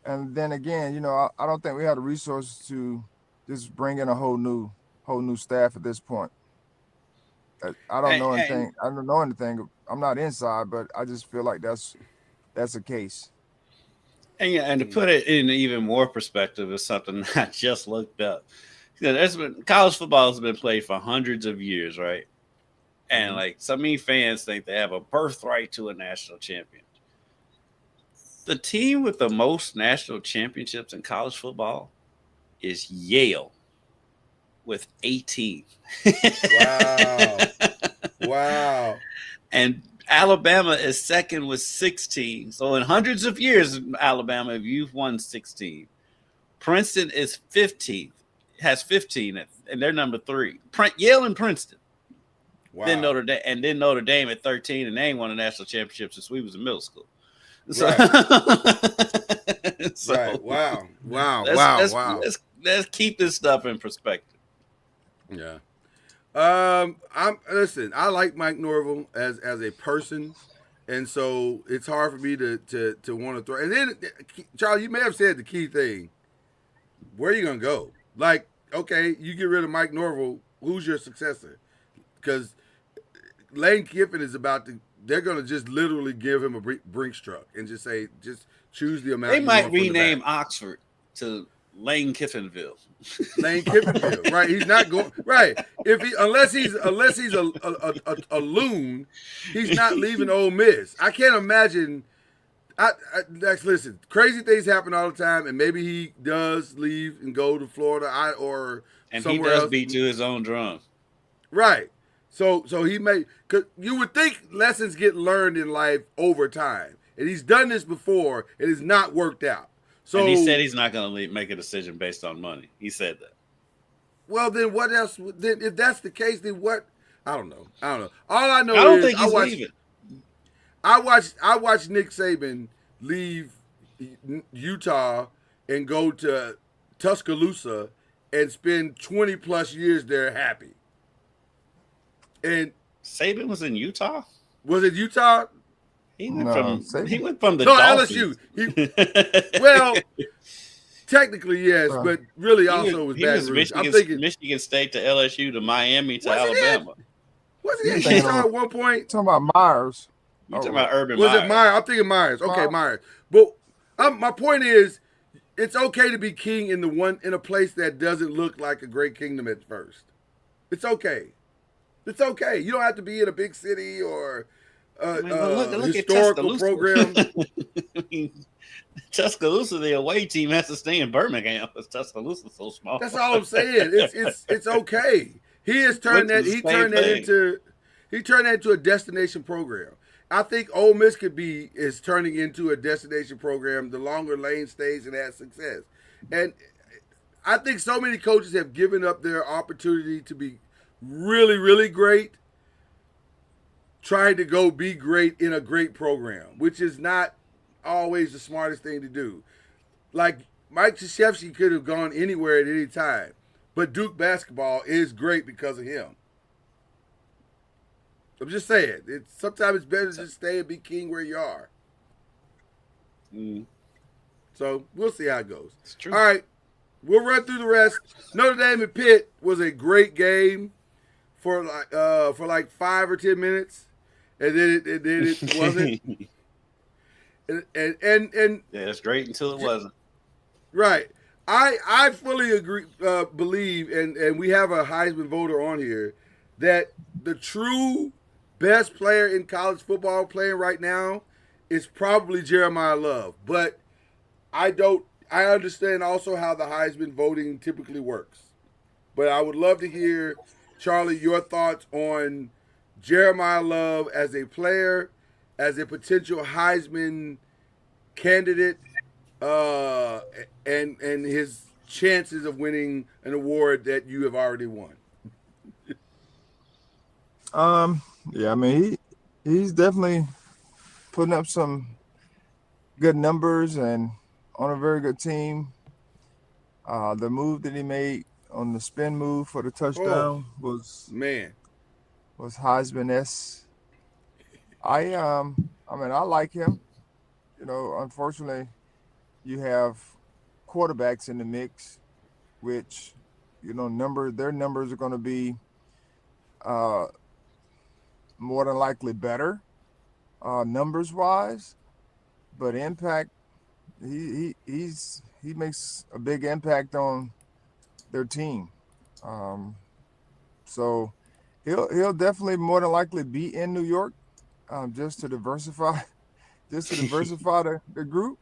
and then again, I don't think we have the resources to just bring in a whole new staff at this point. I don't know anything. I don't know anything. I'm not inside, but I just feel like that's the case. And to put it in even more perspective is something I just looked up. College football has been played for hundreds of years, right? And like so many fans think they have a birthright to a national champion. The team with the most national championships in college football is Yale with 18. Wow. Wow. And Alabama is second with 16. So in hundreds of years, Alabama, you've won 16. Princeton is 15th, has 15, and they're number 3. Yale and Princeton. Wow. Then Notre Dame at 13, and they ain't won a national championship since we was in middle school. So, Right. Right. Wow. Wow. Let's keep this stuff in perspective. Yeah. I like Mike Norville as a person, and so it's hard for me to want to throw. And then, Charlie, you may have said the key thing. Where are you gonna go? Like, okay, you get rid of Mike Norville. Who's your successor? Because Lane Kiffin is about to. They're gonna just literally give him a Brinks truck and just say, just choose the amount. They you might want from the rename back. Oxford to Lane Kiffinville. Lane Kiffinville, right? He's not going right. Unless he's a loon, he's not leaving Ole Miss. I can't imagine. Listen, crazy things happen all the time, and maybe he does leave and go to Florida or And somewhere he does else. beat to his own drum. Right. So he may, cause you would think lessons get learned in life over time, and he's done this before. It has not worked out. So and he said he's not going to make a decision based on money. He said that. Well, then what else? Then if that's the case, then what? I don't know. All I know I don't is think he's leaving. I watched Nick Saban leave Utah and go to Tuscaloosa and spend 20 plus years there happy. And Saban was in Utah? was it Utah? He went Saban. from the No, Dolphins. LSU. Well, technically yes, but really also was he Baton was Rouge. I'm thinking, Michigan State to LSU to Miami to Was he Alabama. was he in thinking Utah of- at one point? Talking about Myers. You talking about Urban Was Meyer. it Myers? I'm thinking Myers. Okay, Myers. But my point is, it's okay to be king in a place that doesn't look like a great kingdom at first. It's okay. It's okay. You don't have to be in a big city or Look at historical Tuscaloosa. program. I mean, Tuscaloosa, the away team has to stay in Birmingham because Tuscaloosa's so small. That's all I'm saying. It's okay. He has turned that. He turned that into a destination program. I think Ole Miss is turning into a destination program the longer Lane stays and has success. And I think so many coaches have given up their opportunity to be really, really great, trying to go be great in a great program, which is not always the smartest thing to do. Like Mike Krzyzewski could have gone anywhere at any time, but Duke basketball is great because of him. I'm just saying. Sometimes it's better to just stay and be king where you are. Mm, So we'll see how it goes. it's true. All right, we'll run through the rest. Notre Dame and Pitt was a great game for like 5 or 10 minutes, and then it wasn't. And Yeah, it's great until it wasn't. right, I fully agree, believe, and we have a Heisman voter on here that the true best player in college football playing right now is probably Jeremiah Love, but I understand also how the Heisman voting typically works. But I would love to hear, Charlie, your thoughts on Jeremiah Love as a player, as a potential Heisman candidate, and his chances of winning an award that you have already won. Yeah, I mean he's definitely putting up some good numbers and on a very good team. The move that he made on the spin move for the touchdown was Heisman-esque. I mean I like him. You know, unfortunately, you have quarterbacks in the mix, which their numbers are going to be more than likely better numbers wise, but impact he makes a big impact on their team. So he'll definitely more than likely be in New York, just to diversify the group.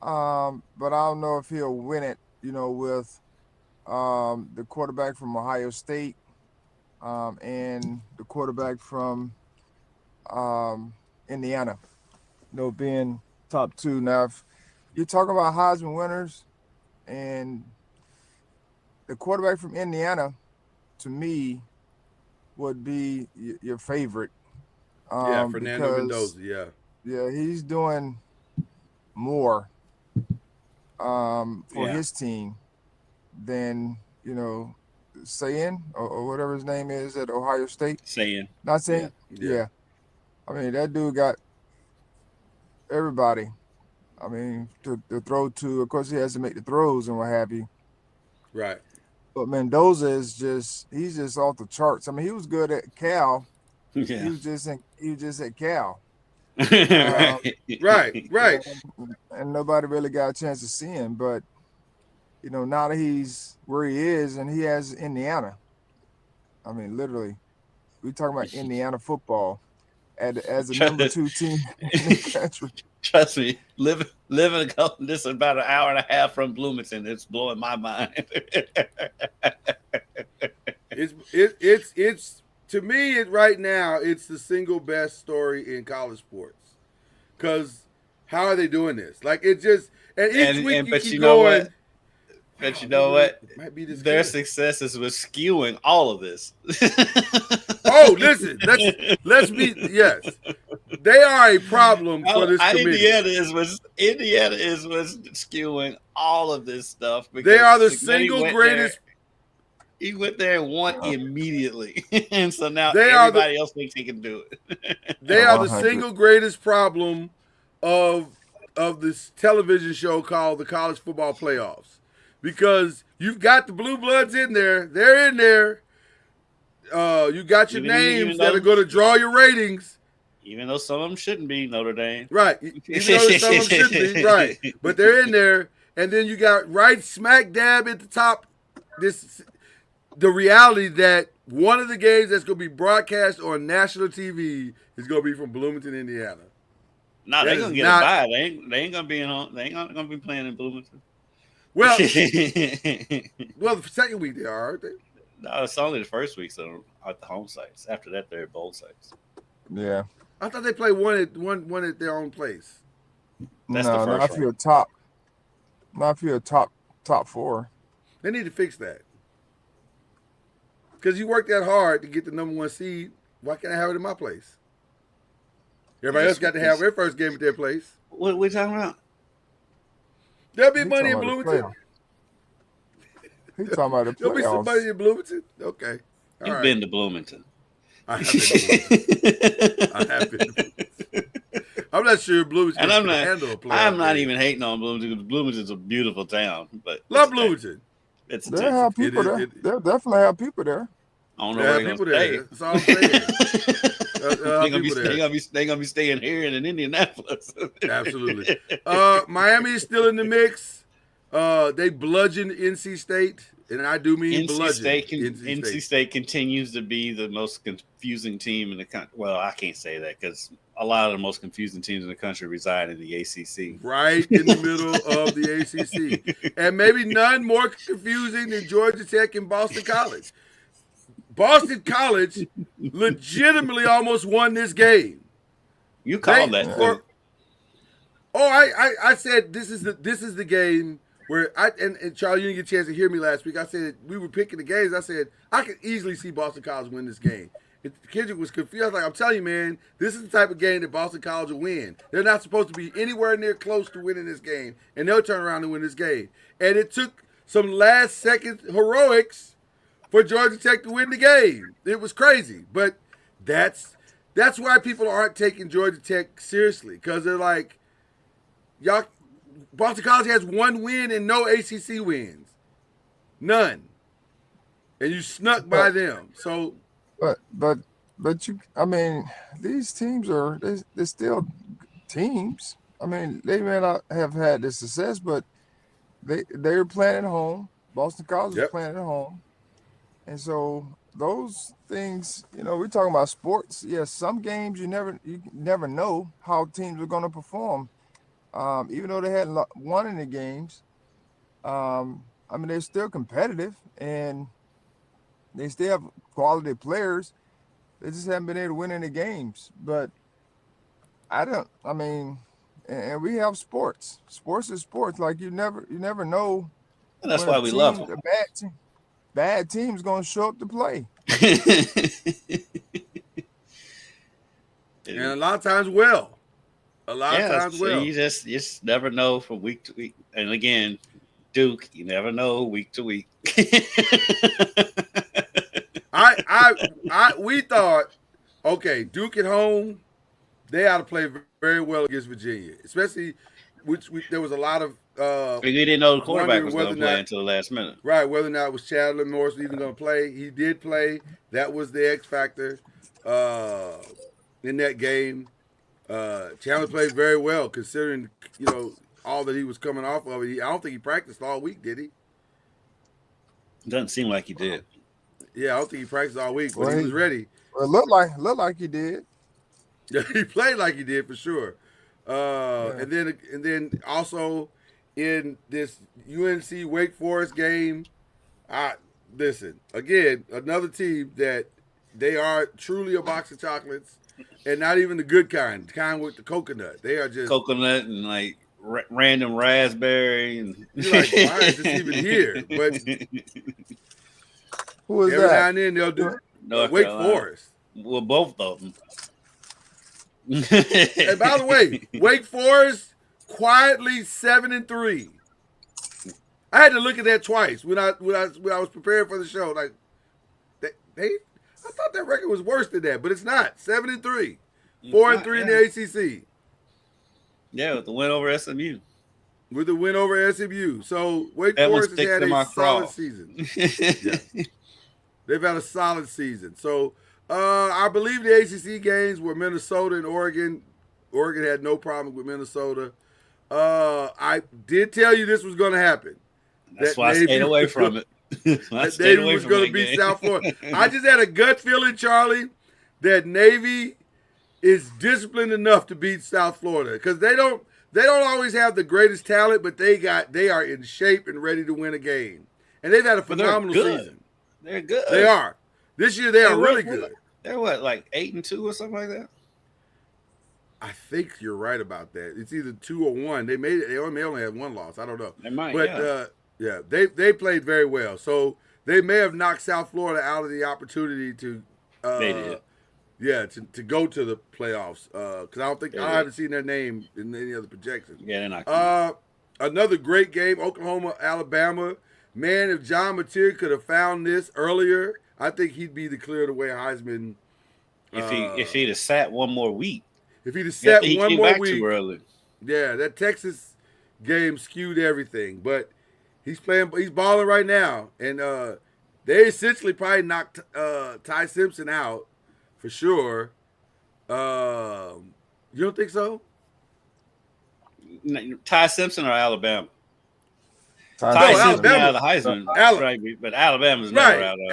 But I don't know if he'll win it, with the quarterback from Ohio State and the quarterback from Indiana, being top two. Now, if you're talking about Heisman winners and the quarterback from Indiana, to me, would be your favorite. Fernando because, Mendoza, yeah, he's doing more for his team than, Sayin or whatever his name is at Ohio State. Not saying, yeah. I mean, that dude got everybody. I mean, to throw to. Of course, he has to make the throws and what have you. Right. But Mendoza he's just off the charts. I mean, he was good at Cal. Yeah. He was just at Cal. Right. And nobody really got a chance to see him. But, now that he's where he is and he has Indiana. I mean, literally, we're talking about Indiana football as a number 2 team in the country. Trust me, living this about an hour and a half from Bloomington, it's blowing my mind. It's to me right now it's the single best story in college sports. Because how are they doing this? Like it just each week you keep going. But you know what? Might be this Their good. successes was skewing all of this. Oh, listen, let's be yes. They are a problem for this committee. Indiana is was skewing all of this stuff. They are the single greatest. He went there and won immediately, and so now everybody else thinks he can do it. They are the single greatest problem of this television show called the College Football Playoffs, because you've got the blue bloods in there. They're in there. You got your names that are going to draw your ratings. Even though some of them shouldn't be Notre Dame. Right. Even though some of them shouldn't be. Right. But they're in there. And then you got right smack dab at the top the reality that one of the games that's going to be broadcast on national TV is going to be from Bloomington, Indiana. No, they're going to get a bye. They ain't going to be they ain't going to be playing in Bloomington. Well, the second week they are, aren't they? No, it's only the first week, so at the home sites. After that, they're at both sites. Yeah. I thought they played one at their own place. That's the first not if you're top 4. They need to fix that. Because you worked that hard to get the number 1 seed. Why can't I have it in my place? Everybody else got to have their first game at their place. What are we talking about? There'll be money in Bloomington. He talking about the There'll be somebody playoffs. in Bloomington. Okay, all You've right. been to Bloomington. I have been to Bloomington. I have been to Bloomington. I'm not sure Bloomington And can handle a playoff I'm not game. even hating on Bloomington because Bloomington's a beautiful town, but Love it's a Bloomington. It's a They'll Texas. have people is- there. it- They'll definitely have people there. I don't know There where are they're people gonna there. stay. That's all I'm saying. They're gonna be people there. they gonna be staying here and in Indianapolis. Absolutely. Miami is still in the mix. They bludgeoned NC State, and I do mean bludgeoned. NC State continues to be the most confusing team in the country. Well, I can't say that because a lot of the most confusing teams in the country reside in the ACC. Right in the middle of the ACC. And maybe none more confusing than Georgia Tech and Boston College. Boston College legitimately almost won this game. You called that. For, I said this is the game where and Charlie, you didn't get a chance to hear me last week. I said we were picking the games. I said I could easily see Boston College win this game. Kendrick was confused. I was like, I'm telling you, man, this is the type of game that Boston College will win. They're not supposed to be anywhere near close to winning this game, and they'll turn around and win this game. And it took some last-second heroics for Georgia Tech to win the game. It was crazy, but that's why people aren't taking Georgia Tech seriously, because they're like, y'all. Boston College has one win and no ACC wins, none, and you snuck by them. So. But you, I mean, these teams they're still teams. I mean, they may not have had the success, but they're playing at home. Boston College is playing at home, and so those things, we're talking about sports. Yes, some games you never know how teams are going to perform, even though they had won in the games. I mean, they're still competitive and they still have quality players. They just haven't been able to win any games. But and we have sports. Sports is sports. Like you never know. And that's why we love them. A bad team's going to show up to play. And a lot of times well. You just never know from week to week. And again, Duke, you never know week to week. We thought, okay, Duke at home, they ought to play very well against Virginia, especially there was a lot of. We didn't know the quarterback was going to play not, until the last minute. Right, whether or not it was Chandler Morris even going to play. He did play. That was the X factor in that game. Chandler played very well considering, all that he was coming off of. I don't think he practiced all week, did he? Doesn't seem like he did. Yeah, I don't think he practiced all week, but he was ready. Well, it looked like he did. Yeah, he played like he did for sure. And then also in this UNC Wake Forest game, listen, again, another team that they are truly a box of chocolates, and not even the good kind with the coconut. They are just coconut and like random raspberry, and you're like, why is this even here? But who is every that? now and then they'll do Wake Forest. Well, both of them. And by the way, Wake Forest quietly 7-3. I had to look at that twice when I was preparing for the show. Like I thought that record was worse than that, but it's not. 7-3, 4-3 in the ACC. Yeah, with the win over SMU. With the win over SMU, so Wake Forest has had a solid season. Yeah. They've had a solid season. So I believe the ACC games were Minnesota and Oregon. Oregon had no problem with Minnesota. I did tell you this was going to happen. That's why I stayed away from it. That Navy was going to beat South Florida. I just had a gut feeling, Charlie, that Navy is disciplined enough to beat South Florida because they don't always have the greatest talent, but they are in shape and ready to win a game. And they've had a phenomenal season. They're good. They are. This year they are really good. They're what, like 8-2 or something like that? I think you're right about that. It's either 2 or 1. They only have one loss. I don't know. They might, but they played very well. So they may have knocked South Florida out of the opportunity to they did. Yeah, to go to the playoffs. Because I haven't seen their name in any other projections. Yeah, they're not. Another great game, Oklahoma, Alabama. man, if John Mateer could have found this earlier, I think he'd be the clear the way Heisman. If he'd have sat one more week, If he'd have yeah, sat he one came more back week, too early. yeah, that Texas game skewed everything. But he's balling right now, and they essentially probably knocked Ty Simpson out for sure. You don't think so? Ty Simpson or Alabama? Ty Ty No, Simpson Alabama. out of the Heisman, right? But Alabama's never out of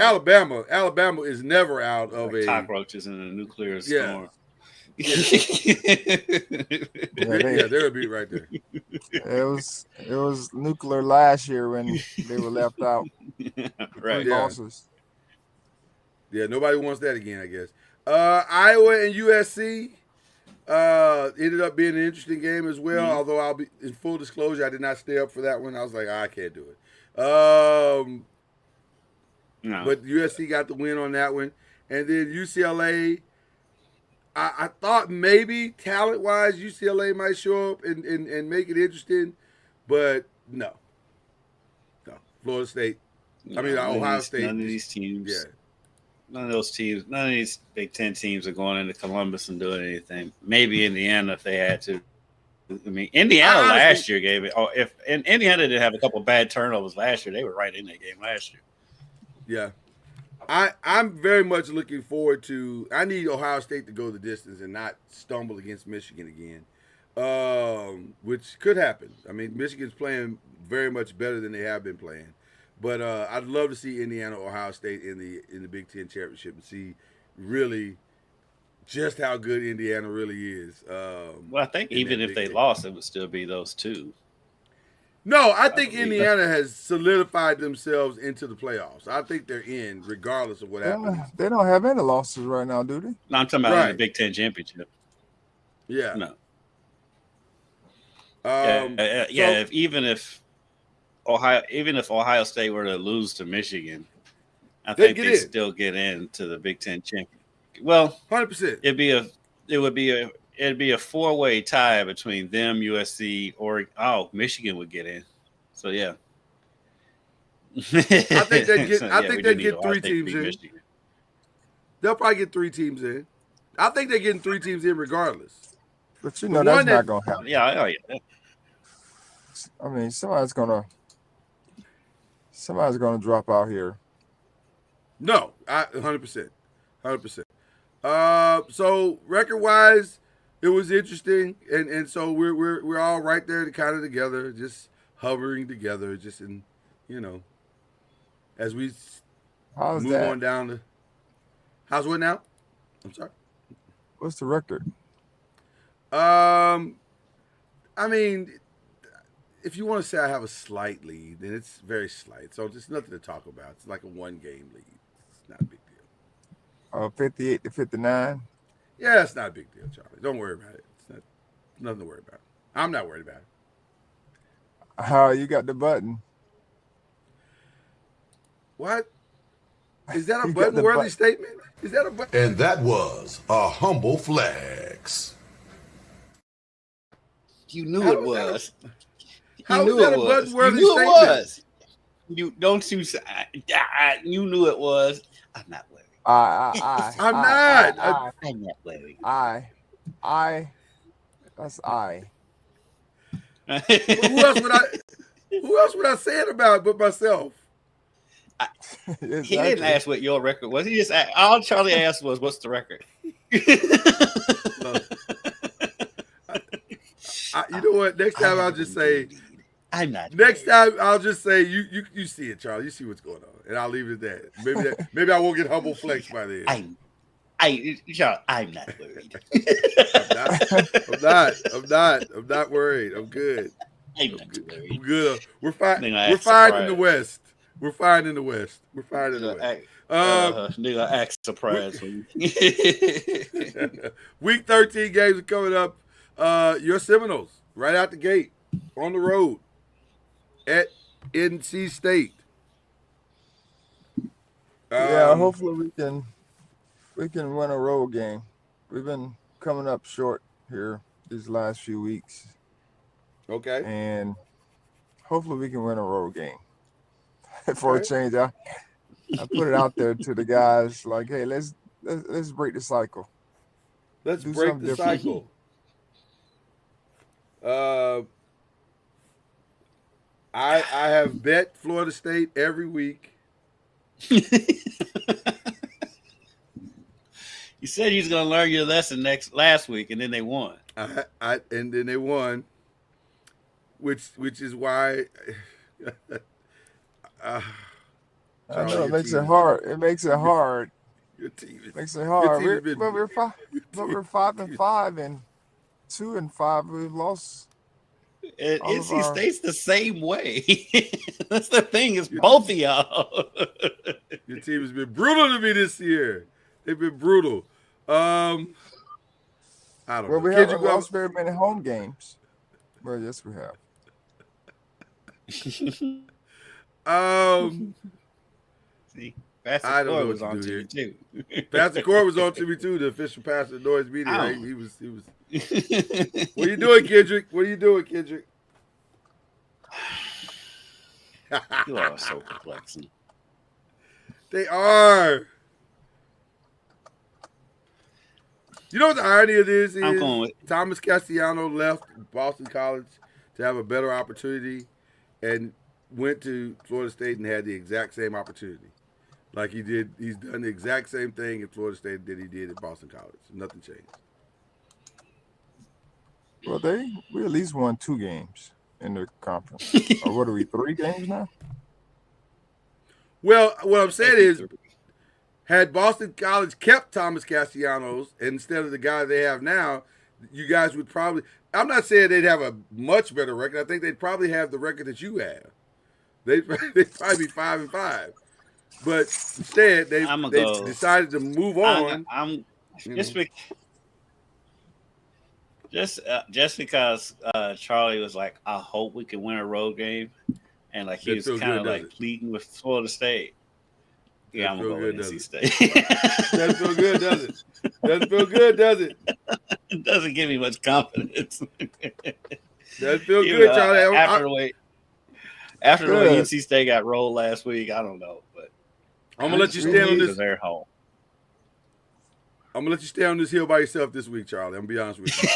Alabama is never out of like a cockroaches in a nuclear storm. Yeah, they're a beat right there. It was nuclear last year when they were left out. Right. Three losses. Yeah, nobody wants that again, I guess. Iowa and USC ended up being an interesting game as well. Mm-hmm. Although I'll be in full disclosure, I did not stay up for that one. I was like, I can't do it. No. But USC got the win on that one, and then UCLA. I thought maybe talent-wise UCLA might show up and make it interesting, but no. Florida State. Ohio State. None of these teams. Yeah. None of those teams. None of these Big Ten teams are going into Columbus and doing anything. Maybe Indiana if they had to. I mean, Indiana last year gave it. And Indiana did have a couple bad turnovers last year. They were right in that game last year. Yeah. I'm very much looking forward to. I need Ohio State to go the distance and not stumble against Michigan again, which could happen. I mean, Michigan's playing very much better than they have been playing, but I'd love to see Indiana, Ohio State in the Big Ten championship and see really just how good Indiana really is. Well, I think even if they lost, it would still be those two. No, I think Indiana has solidified themselves into the playoffs. I think they're in, regardless of what happens. They don't have any losses right now, do they? No, I'm talking about in the Big Ten championship. Yeah. No. So, If Ohio State were to lose to Michigan, I think they still get into the Big Ten championship. Well, 100%. It'd be a four-way tie between them, USC, or Michigan would get in. So yeah, I think they get 3 teams in. Michigan. They'll probably get 3 teams in. I think they're getting 3 teams in regardless. But that's not going to happen. Yeah. I mean, somebody's going to drop out here. No, 100%. So record-wise, it was interesting, and so we're all right there kind of together, just hovering together, just in, as we move on down to. How's what now? I'm sorry. What's the record? I mean, if you want to say I have a slight lead, then it's very slight. So just nothing to talk about. It's like a 1-game lead. It's not a big deal. 58-59. Yeah, it's not a big deal, Charlie. Don't worry about it. It's nothing to worry about. I'm not worried about it. How you got the button? What? Is that a button-worthy statement? Is that a button? And that was a humble flex. You knew it was. How is that a button-worthy statement? It was. You knew it was. I'm not worried. I'm not worried. That's I. Who else would I say it about but myself? Exactly. He didn't ask what your record was. He just all Charlie asked was, "What's the record?" You know what? Next time I'll just say, "I'm not." Next time I'll just say, "You see it, Charlie. You see what's going on," and I'll leave it at that. Maybe I won't get humble flex by then. I'm not worried. I'm not worried. I'm good. I'm worried. I'm good. We're fine. We're fine in the West. We're fine in the West. Nigga, act surprised. Week 13 games are coming up. Your Seminoles right out the gate on the road at NC State. Hopefully we can win a road game. We've been coming up short here these last few weeks. Okay. And hopefully we can win a road game. for a change. I put it out there to the guys like, hey, let's break the cycle. Let's Do break something the different. cycle. I have bet Florida State every week. You said you was gonna learn your lesson last week, and then they won. And then they won, which is why. I Charlie, know it your makes team it is- hard. It makes it hard. Your team is, Makes it your hard. team has been. We're 5-5 and 2-5. We've lost And all of NC our. State's the same way. That's the thing. Is both of y'all. Your team has been brutal to me this year. They've been brutal. I don't Well, know. we Kendrick, haven't lost very many home games. Well, yes, we have. See, Pastor I don't know Coy what was to on do to you too. Pastor Core was on to me too, the official pastor of Noise Media. Ow. He was. What are you doing, Kendrick? What are you doing, Kendrick? You all are so perplexing. They are. You know what the irony of this is? I'm going with Thomas Castellano left Boston College to have a better opportunity and went to Florida State and had the exact same opportunity. Like he did, he's done the exact same thing at Florida State that he did at Boston College. Nothing changed. Well, we at least won 2 games in the conference. Or what are we, 3 games now? Well, what I'm saying is, had Boston College kept Thomas Castellanos instead of the guy they have now, you guys would probably. I'm not saying they'd have a much better record. I think they'd probably have the record that you have. They'd probably be 5-5. But instead, they decided to move on. Just because Charlie was like, I hope we can win a road game, and like he was kind of like pleading with Florida State. Yeah, I'm gonna go with NC State. Doesn't feel good, does it? Doesn't feel good, does it? It doesn't give me much confidence. Doesn't feel good, Charlie. After the way NC State got rolled last week, I don't know, but I'm gonna let you stand on this. They're home. I'm gonna let you stay on this hill by yourself this week, Charlie. I'm gonna be honest with you.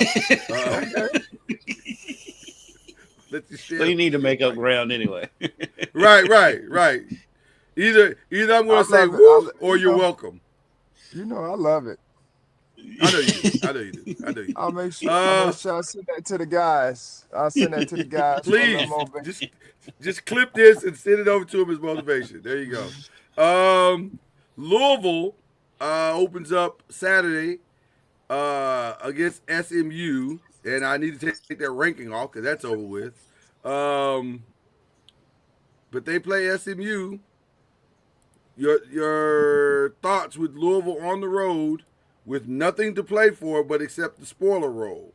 Let you stay. So you need to make up ground anyway. Right. Either I'm gonna say woo or you're welcome. You know I love it. I know you do. I'll make sure I send that to the guys. I'll send that to the guys. Please, just clip this and send it over to them as motivation. There you go. Louisville opens up Saturday against SMU, and I need to take that ranking off because that's over with. But they play SMU. Your thoughts with Louisville on the road with nothing to play for but except the spoiler role,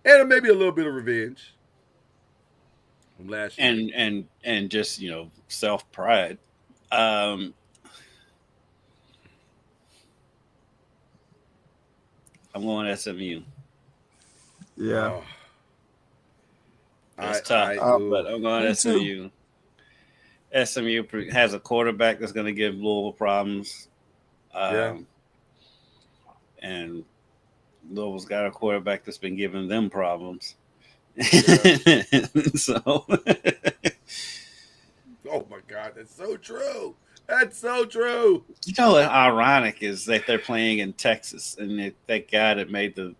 and maybe a little bit of revenge from last year, and just self pride. I'm going SMU. Yeah, it's tough, but I'm going SMU. SMU has a quarterback that's going to give Louisville problems. And Louisville's got a quarterback that's been giving them problems. Yeah. So. Oh, my God. That's so true. That's so true. You know what ironic is that they're playing in Texas, and that guy that made the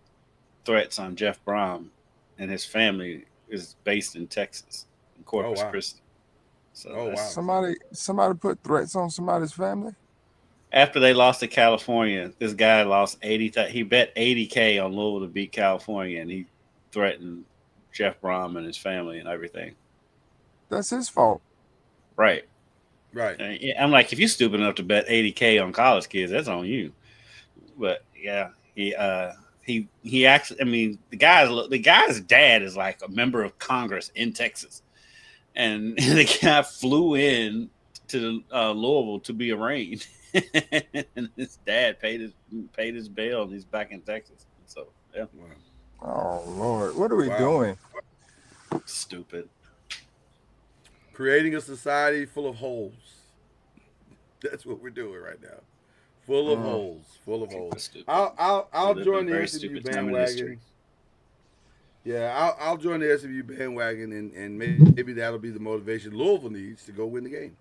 threats on Jeff Brom and his family is based in Texas, in Corpus Christi. So somebody put threats on somebody's family. After they lost to California, this guy lost 80. He bet $80K on Louisville to beat California, and he threatened Jeff Brom and his family and everything. That's his fault. Right. And I'm like, if you're stupid enough to bet $80K on college kids, that's on you. But yeah, he actually. I mean, the guy's dad is like a member of Congress in Texas. And the guy flew in to Louisville to be arraigned, and his dad paid his bail, and he's back in Texas. So yeah. Oh Lord, what are we doing? Stupid. Creating a society full of holes. That's what we're doing right now. Full of holes. Full of holes. Stupid. I'll We live in join a the very SMU stupid time in history. bandwagon. Yeah, I'll join the SMU bandwagon, and maybe that'll be the motivation Louisville needs to go win the game.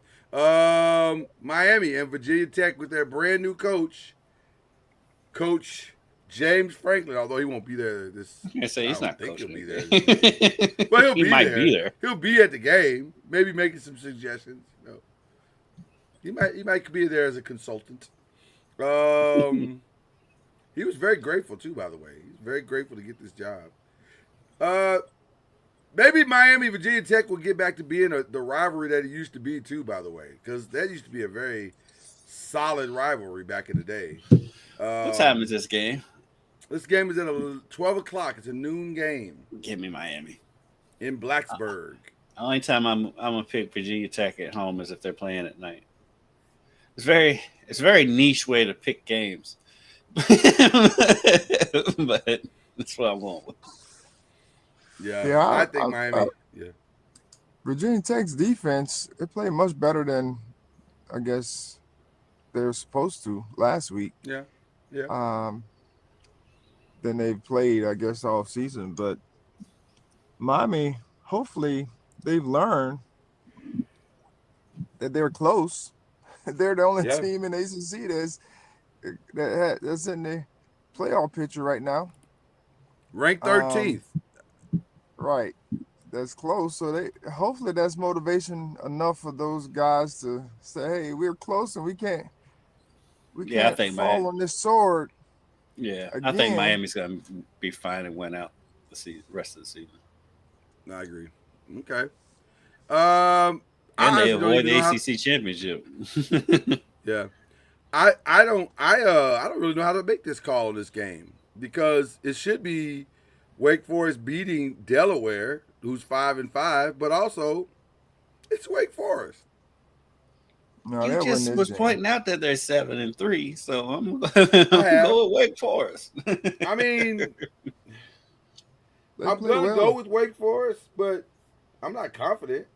Miami and Virginia Tech with their brand new coach, Coach James Franklin. Although he won't be there I say he's I not don't think coaching. he'll be there. But he'll He be might there. be there. He'll be at the game, maybe making some suggestions. He might be there as a consultant. He was very grateful too, by the way. He's very grateful to get this job. Maybe Miami, Virginia Tech will get back to being the rivalry that it used to be too, by the way, because that used to be a very solid rivalry back in the day. What time is this game? This game is at 12 o'clock. It's a noon game Give me Miami. in Blacksburg. The only time I'm gonna pick Virginia Tech at home is if they're playing at night. It's a very niche way to pick games, but that's what I'm going with. Yeah, I think Miami. Yeah, Virginia Tech's defense, it played much better than I guess they were supposed to last week. yeah. Than they've played, I guess, all season. But Miami, hopefully, they've learned that they're close. They're the only team in ACC that's in the playoff picture right now. Ranked 13th. Right. That's close. So hopefully that's motivation enough for those guys to say, hey, we're close and we can't I think fall on this sword. Yeah, again. I think Miami's gonna be fine and win out the rest of the season. I agree. Okay. And they avoid the ACC championship. Yeah. I don't really know how to make this call in this game because it should be Wake Forest beating Delaware, who's 5-5, but also it's Wake Forest. No, You just was pointing out that they're 7-3, so I'm going with Wake Forest. I mean, I'm going to go with Wake Forest, but I'm not confident.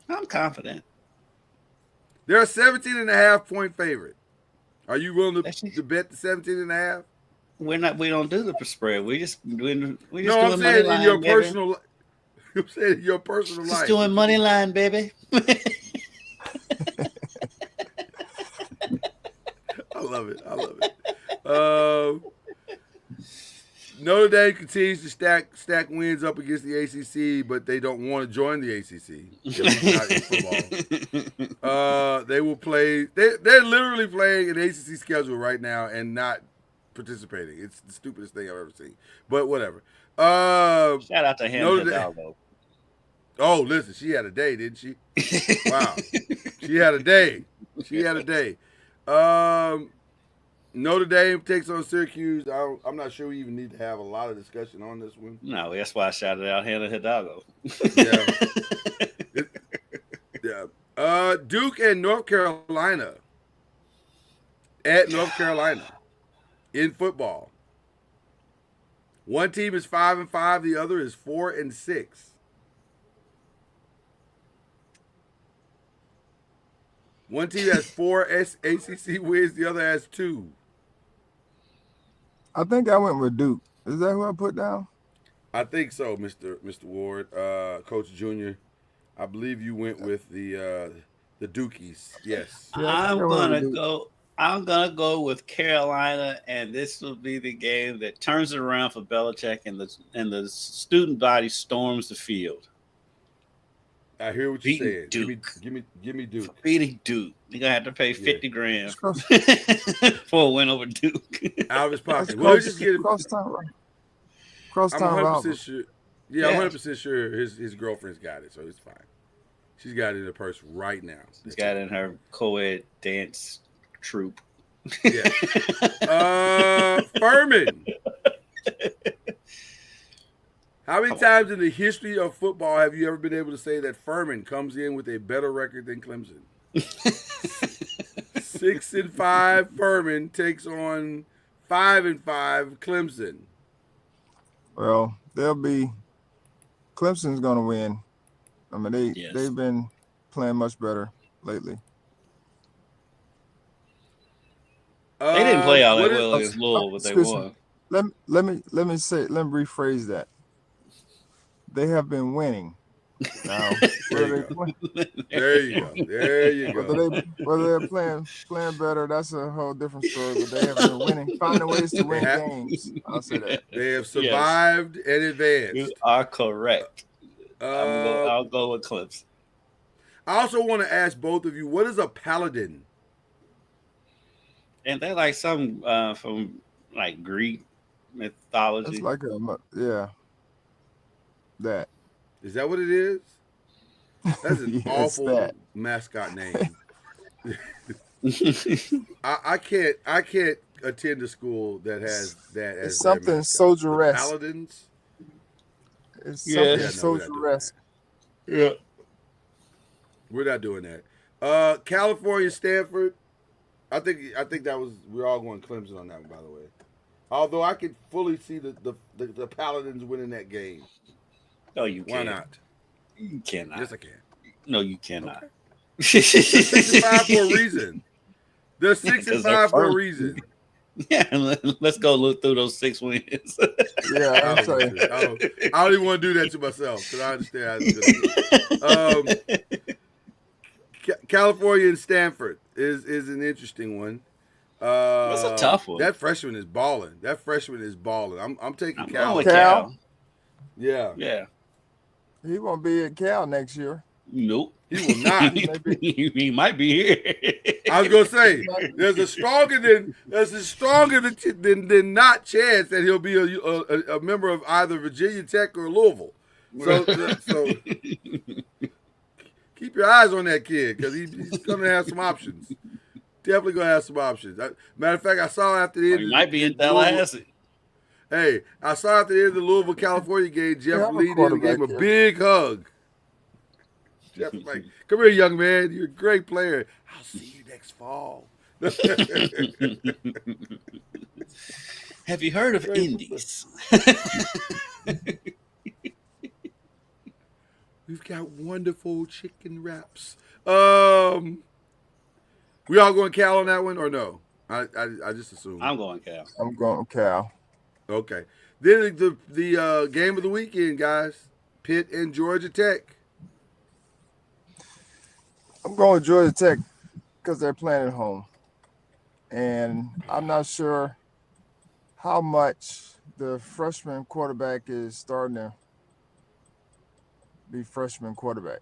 I'm confident. They're a 17.5-point favorite. Are you willing to bet the 17.5? We don't do the spread. We just doing I'm saying in your personal. I'm saying in your personal life. Just doing money line, baby. I love it. Notre Dame continues to stack wins up against the ACC, but they don't want to join the ACC. At least not in football. They will play. They're literally playing an ACC schedule right now and not participating. It's the stupidest thing I've ever seen. But whatever. Shout out to Hannah Hidalgo. Oh, listen, she had a day, didn't she? Wow, she had a day. Notre Dame takes on Syracuse. I'm not sure we even need to have a lot of discussion on this one. No, that's why I shouted out Hannah Hidalgo. Yeah. Duke and North Carolina at North Carolina in football. One team is 5-5, the other is 4-6. One team has 4 ACC wins, the other has 2. I think I went with Duke. Is that who I put down? I think so, Mr. Ward, Coach Junior. I believe you went with the Dukies. Yes. I'm gonna go with Carolina, and this will be the game that turns it around for Belichick, and the student body storms the field. I hear what you're saying. Duke. Give me Duke. Beating Duke. You're gonna have to pay $50,000 for a win over Duke. Out of his pocket. Well, just get it. Cross-town I'm 100% rival. sure. Yeah, I'm 100% sure his girlfriend's got it, so it's fine. She's got it in her purse right now. She's got it in her co-ed dance troupe. Yeah. Furman. How many times in the history of football have you ever been able to say that Furman comes in with a better record than Clemson? 6-5 Furman takes on 5-5 Clemson. Well, Clemson's going to win. I mean, Yes. they've been playing much better lately. They didn't play all that what is- well against Louisville, but they Excuse me. won. Let me rephrase that. They have been winning. Now, There you go. There you go. whether they're playing better, that's a whole different story. But they have been winning, finding ways to win have- games. I'll say that. They have survived and advanced. You are correct. I'll go with Clips. I also want to ask both of you, what is a paladin? And they're like some from like Greek mythology. It's like that. Is that what it is? That's an Yeah, it's awful that. mascot name. I can't attend a school that has that as It's their something mascot. soldier-esque. The Paladins. It's Yeah. something Yeah, no, we're not doing soldier-esque. Yeah. We're not doing that. California, Stanford. I think that was we're all going Clemson on that one, by the way. Although I could fully see the Paladins winning that game. No, you Why can't. not? You cannot. Yes, I can. No, you cannot. They're 6-5 for a reason. They're 6-5 for a reason. Yeah, let's go look through those 6 wins. Yeah, I I'll tell you. don't even want to do that to myself because I understand how it's going to be. California and Stanford is an interesting one. That's a tough one. That freshman is balling. I'm taking I'm Cal. going with Cal. Cal. Yeah, Yeah. He won't be at Cal next year. Nope. he will not. He might be here. I was gonna say there's a stronger than not chance that he'll be a member of either Virginia Tech or Louisville. So keep your eyes on that kid because he's gonna have some options. Definitely gonna have some options. Matter of fact, I saw after the end. He might be in Tallahassee. Hey, I saw after the end of the Louisville, California game, Jeff have a leaned in and gave him a quarterback big hug. Jeff was like, "Come here, young man. You're a great player. I'll see you next fall." Have you heard of Indies? We've got wonderful chicken wraps. We all going Cal on that one or no? I just assumed. I'm going Cal. I'm going Cal. Okay. Then the game of the weekend, guys. Pitt and Georgia Tech. I'm going Georgia Tech because they're playing at home. And I'm not sure how much the freshman quarterback is starting to be freshman quarterback.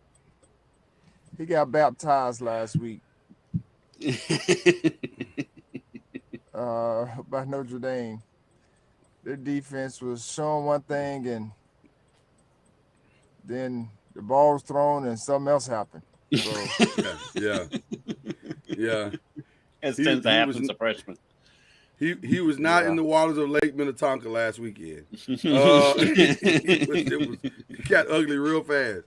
He got baptized last week by Notre Dame. Their defense was showing one thing, and then the ball was thrown and something else happened. So, Yeah. It He- tends to he happen was- to freshmen. He was not Yeah. in the waters of Lake Minnetonka last weekend. It got ugly real fast.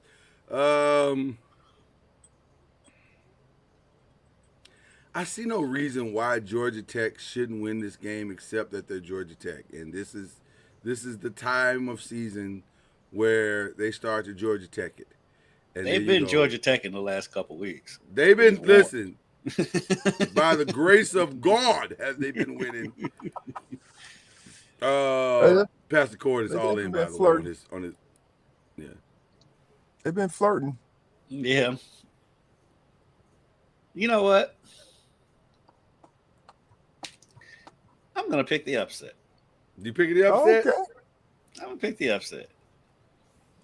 I see no reason why Georgia Tech shouldn't win this game except that they're Georgia Tech, and this is the time of season where they start to Georgia Tech it. And They've there you been go. Georgia Tech in the last couple weeks. They've been listen. By the grace of God, have they been winning? Pastor Cord is all in, by the way, on his. Yeah. they've been flirting. Yeah. You know what? I'm going to pick the upset. You picking the upset? Okay. I'm going to pick the upset.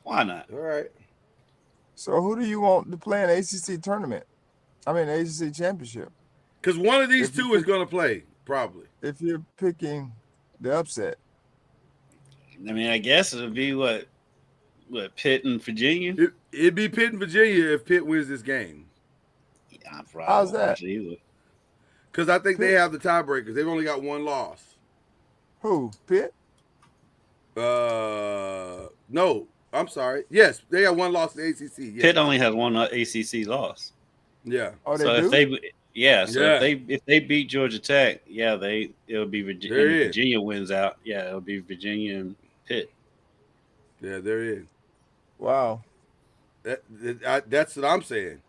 Why not? All right. So who do you want to play in the ACC tournament? I mean, the ACC championship. Because one of these If you two is pick- going to play, probably. If you're picking the upset, I mean, I guess it would be what Pitt and Virginia? It'd be Pitt and Virginia if Pitt wins this game. Yeah, I probably How's won't that? watch either. Because I think they Pitt. have the tiebreakers. They've only got one loss. who? Pitt? No, I'm sorry. Yes, they got one loss in the ACC. Yeah. Pitt only has one ACC loss. Yeah. Oh, they So do? if they beat Georgia Tech, it'll be Virginia. There it is. Virginia wins out. Yeah, it'll be Virginia and Pitt. Yeah, they're in. Wow. That's what I'm saying.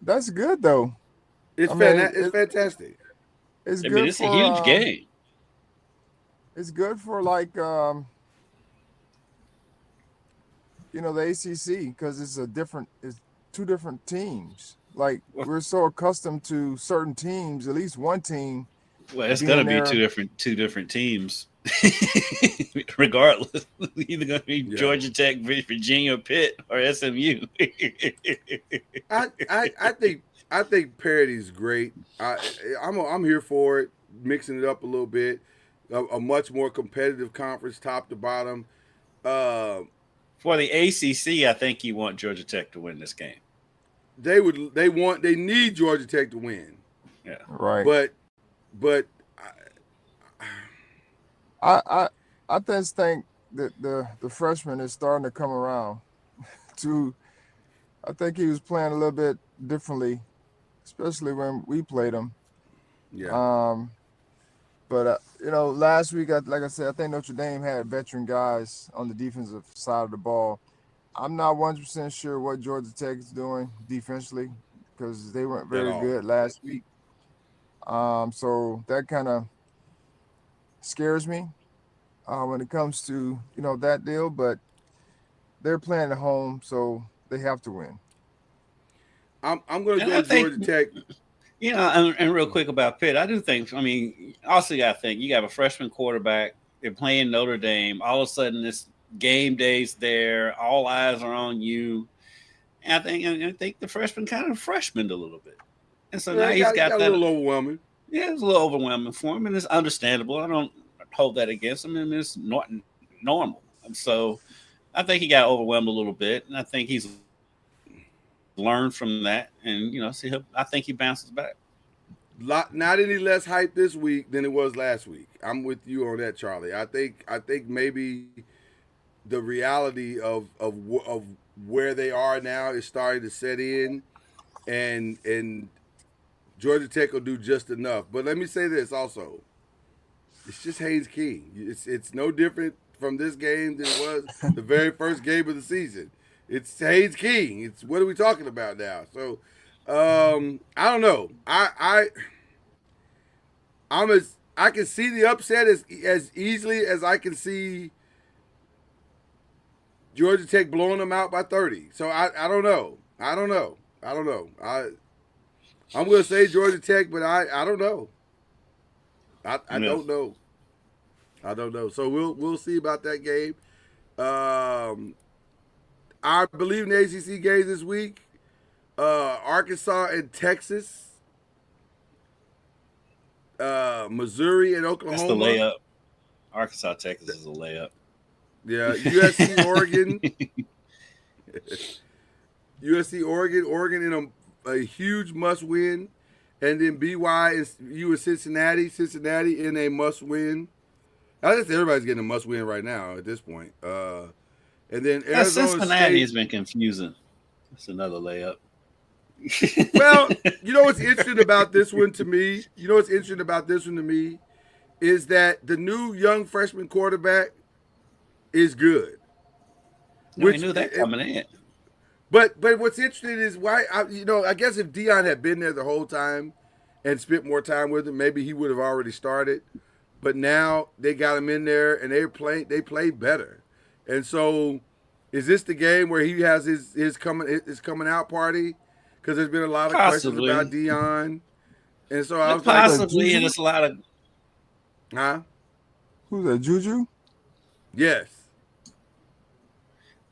That's good though. It's I mean, it's fantastic. it's I mean, good it's a huge for game. it's good for like the ACC because it's two different teams. Like we're so accustomed to certain teams, at least one team Well, it's going to being be there. two different teams, regardless. Either going to be Georgia Tech, Virginia, Pitt, or SMU. I think parity's great. I'm here for it, mixing it up a little bit. A much more competitive conference, top to bottom. For the ACC, I think you want Georgia Tech to win this game. They need Georgia Tech to win. Yeah, Right. But I just think that the freshman is starting to come around. I think he was playing a little bit differently, especially when we played him. yeah, But last week, like I said, I think Notre Dame had veteran guys on the defensive side of the ball. I'm not 100% sure what Georgia Tech is doing defensively because they weren't very good last week. So that kind of scares me when it comes to that deal. But they're playing at home, so they have to win. I'm going to go Georgia Tech. And real quick about Pitt, I do think. I mean, also you got to think you got a freshman quarterback. They're playing Notre Dame. All of a sudden, this game day's there. All eyes are on you. And I think the freshman kind of freshmaned a little bit, and so now he's got that a little overwhelming. Yeah, it's a little overwhelming for him, and it's understandable. I don't hold that against him, and it's not normal. And so, I think he got overwhelmed a little bit, and I think he's learned from that, and I think he bounces back. Not any less hype this week than it was last week. I'm with you on that, Charlie. I think maybe the reality of where they are now is starting to set in, and Georgia Tech will do just enough. But let me say this also: it's just Haynes King. It's no different from this game than it was the very first game of the season. It's Haynes King. It's what are we talking about now? So I don't know. I can see the upset as easily as I can see Georgia Tech blowing them out by 30. So I don't know. I'm going to say Georgia Tech, but I don't know. I don't know. I don't know. So we'll see about that game. I believe in the ACC games this week. Arkansas and Texas. Missouri and Oklahoma. That's the layup. Arkansas, Texas is a layup. Yeah, USC, Oregon. USC, Oregon in a huge must-win. And then BY and U and Cincinnati in a must-win. I guess everybody's getting a must-win right now at this point. And then Arizona Cincinnati State has been confusing. That's another layup. Well, you know what's interesting about this one to me? Is that the new young freshman quarterback is good. We knew that coming in. But what's interesting is why I guess if Dion had been there the whole time and spent more time with him, maybe he would have already started. But now they got him in there and they played better. And so is this the game where he has his coming out party? Because there's been a lot of questions about Dion. And so I was possibly, and it's a lot of Who's that, Juju? Yes.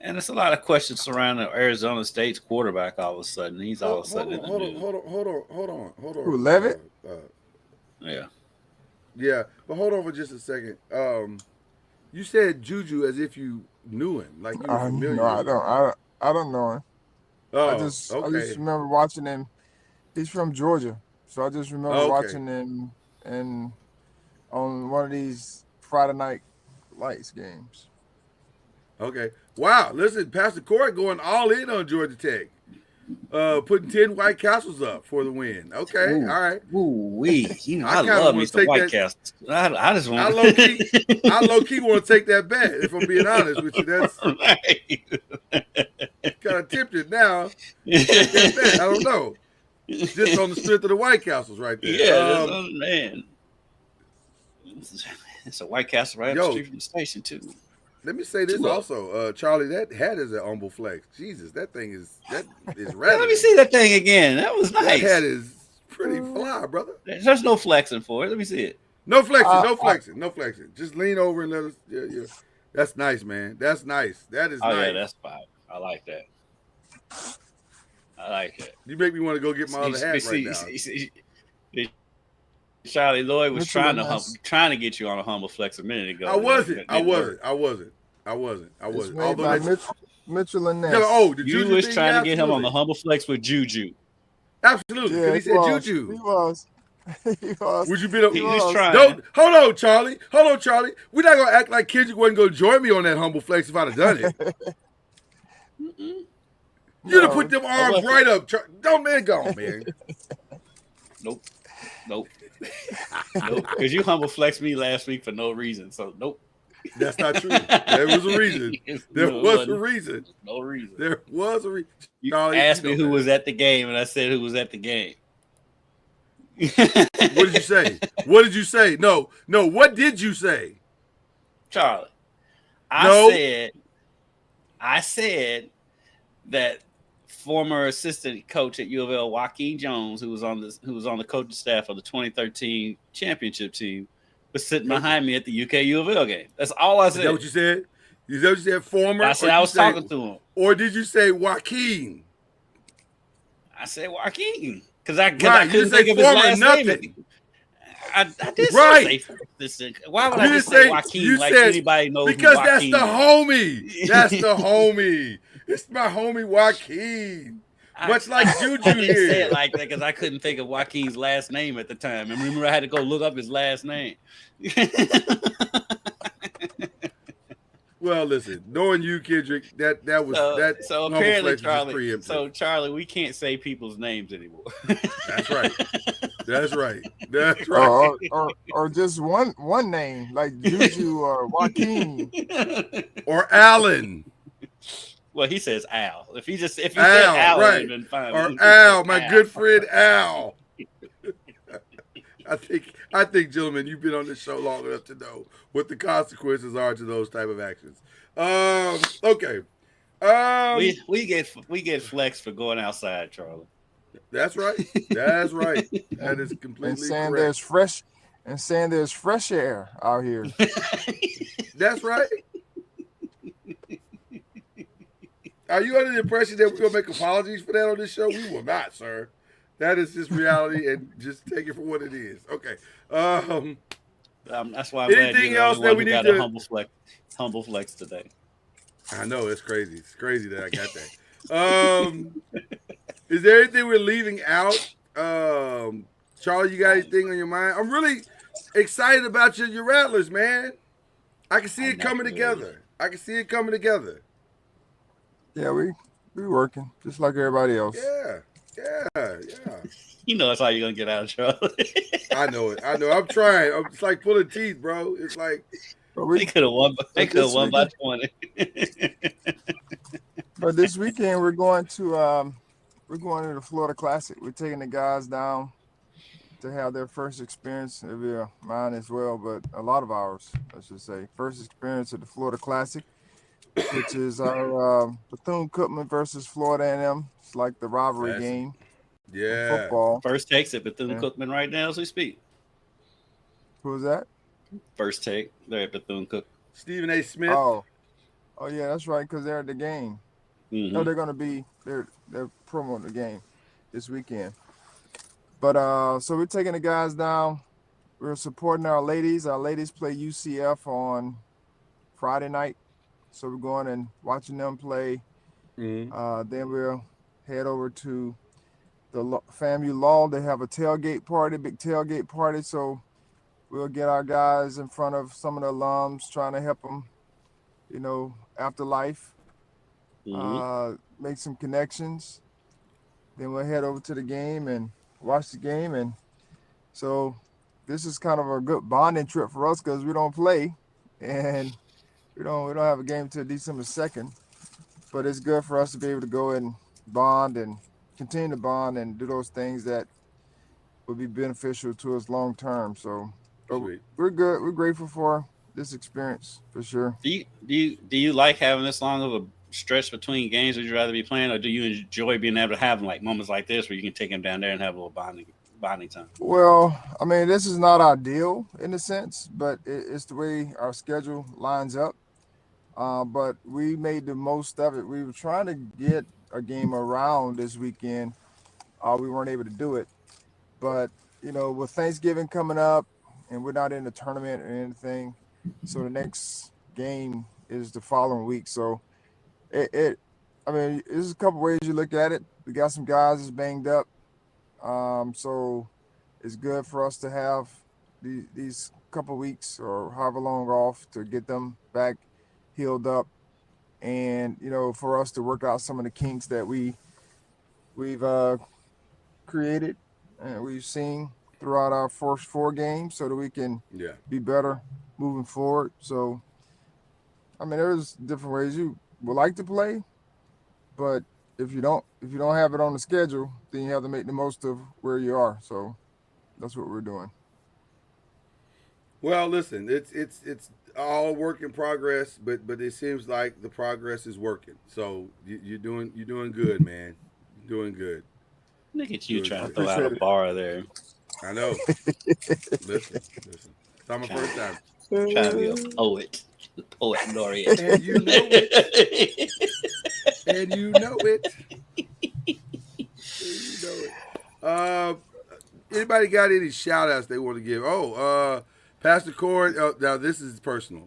And it's a lot of questions surrounding Arizona State's quarterback all of a sudden. He's all of a sudden in the news. Hold on. Who, Levitt? Yeah. Yeah, but hold on for just a second. You said Juju as if you knew him, like you were familiar. No, I don't know him. Oh, I just remember watching him. He's from Georgia, so I just remember watching him on one of these Friday Night Lights games. Okay. Wow. Listen, Pastor Corey going all in on Georgia Tech. putting 10 White Castles up for the win. Okay, Ooh, all right. ooh-wee. You know, I I kinda love wanna me some take White that- Castles. I just want I low key want to take that bet. If I'm being honest with you, that's kind of tempted now. Take that bet. I don't know. Just on the strength of the White Castles right there. Yeah, man. It's a White Castle right up the Yo. street from the station too. Let me say this Two up. also, Charlie. That hat is an humble flex. Jesus, that is Yeah, rather. let me see that thing again. That was That nice. hat is pretty fly, brother. There's no flexing for it. Let me see it. No flexing, no flexing. Just lean over and let us. Yeah. That's nice, man. That's nice. That is Oh nice. yeah, that's fine. I like that. I like that. You make me want to go get my other hat right now. Charlie Lloyd was Mitchell trying and trying to get you on a humble flex a minute ago. I wasn't. It didn't work. It's made Although by that's, Mitchell and Ness. the You Juju was thing, trying to get him on the absolutely. humble flex with Juju. Absolutely, Yeah, because he said Juju. He was. He was. Would you be? He was trying. Don't hold on, Charlie. We're not gonna act like Kendrick wasn't gonna join me on that humble flex if I'd have done it. You'd have put them arms right up. Don't man, go on, man. Nope. Because you humble flexed me last week for no reason. So nope. That's not true. There was a reason. There was a reason. No reason. There was a reason. You Charlie, asked you me know who that. was at the game, and I said who was at the game. What did you say? What did you say? No. What did you say? Charlie, No. I said that former assistant coach at U of L, Joaquin Jones, who was on the coaching staff of the 2013 championship team, was sitting behind me at the UK U of L game. That's all I Is said. that what you said? Is that what you said? Former? I said I was talking to him. Or did you say Joaquin? I said Joaquin because I Right, couldn't you think say of his former last nothing. name. I did Right. say this. Why would You I didn't just say say- Joaquin you like said- anybody knows Because who that's Joaquin the is? homie. That's the homie. It's my homie Joaquin. Much like Juju I didn't say here. it like that because I couldn't think of Joaquin's last name at the time. And remember, I had to go look up his last name. Well, listen, knowing you, Kendrick, that was that. So humble apparently, flex was just Charlie. preemptive. So Charlie, we can't say people's names anymore. That's right. That's right. That's right. Or just one name like Juju or Joaquin. Or Allen. Well, he says Al. If he said Al, Al, right. it would have been fine. Or He says Al, my Al. good friend Al. I think, gentlemen, you've been on this show long enough to know what the consequences are to those type of actions. Okay. We get flexed for going outside, Charlie. That's right. That's right. That is And completely saying correct. there's fresh air out here. That's right. Are you under the impression that we're gonna make apologies for that on this show? We will not, sir. That is just reality, and just take it for what it is. Okay. That's why I'm glad Anything you're the else only that one we who need got to- a humble flex today. I know it's crazy. It's crazy that I got that. Is there anything we're leaving out? Charlie, you got anything on your mind? I'm really excited about your Rattlers, man. I can see it coming together. Yeah, we working just like everybody else. Yeah. You know that's how you're gonna get out, Charlie. I know it. I'm trying. It's like pulling teeth, bro. It's like But They we could have won. They could have won by 20. but this weekend we're going to the Florida Classic. We're taking the guys down to have their first experience. It'll be mine as well, but a lot of ours, I should say. First experience at the Florida Classic, which is our Bethune-Cookman versus Florida A&M. It's like the rivalry That's- game. yeah. Football. First takes at Bethune Yeah. Cookman right now as we speak. Who was that? First take. They're at Bethune Cookman. Stephen A. Smith. Oh yeah, that's right. Because they're at the game. Mhm. No, they're promoting the game this weekend. But so we're taking the guys down. We're supporting our ladies. Our ladies play UCF on Friday night, so we're going and watching them play. Mhm. Then we'll head over to the FAMU Law. They have a tailgate party, big tailgate party. So we'll get our guys in front of some of the alums, trying to help them, after life. Mhm. Make some connections. Then we'll head over to the game and watch the game. And so this is kind of a good bonding trip for us because we don't play, and we don't have a game until December 2nd. But it's good for us to be able to go and bond and continue to bond and do those things that would be beneficial to us long term. So Sweet. we're good. We're grateful for this experience for sure. Do you like having this long of a stretch between games? Would you rather be playing, or do you enjoy being able to have like moments like this where you can take them down there and have a little bonding time? Well, I mean, this is not ideal in a sense, but it's the way our schedule lines up. But we made the most of it. We were trying to get a game around this weekend. We weren't able to do it. But, with Thanksgiving coming up and we're not in the tournament or anything, so the next game is the following week. So there's a couple ways you look at it. We got some guys that's banged up. So it's good for us to have these couple weeks or however long off to get them back healed up, and for us to work out some of the kinks that we've created and we've seen throughout our first 4 games, so that we can be better moving forward. So there's different ways you would like to play, but if you don't have it on the schedule, then you have to make the most of where you are. So that's what we're doing. Well, listen, it's all work in progress, but it seems like the progress is working. So you're doing good, man. You're doing good. Look at you trying to throw out a bar there. I know. Listen. It's not my first time. Trying to be a poet laureate. And you know it. And you know it. Anybody got any shout outs they want to give? Pastor Cord. Now this is personal.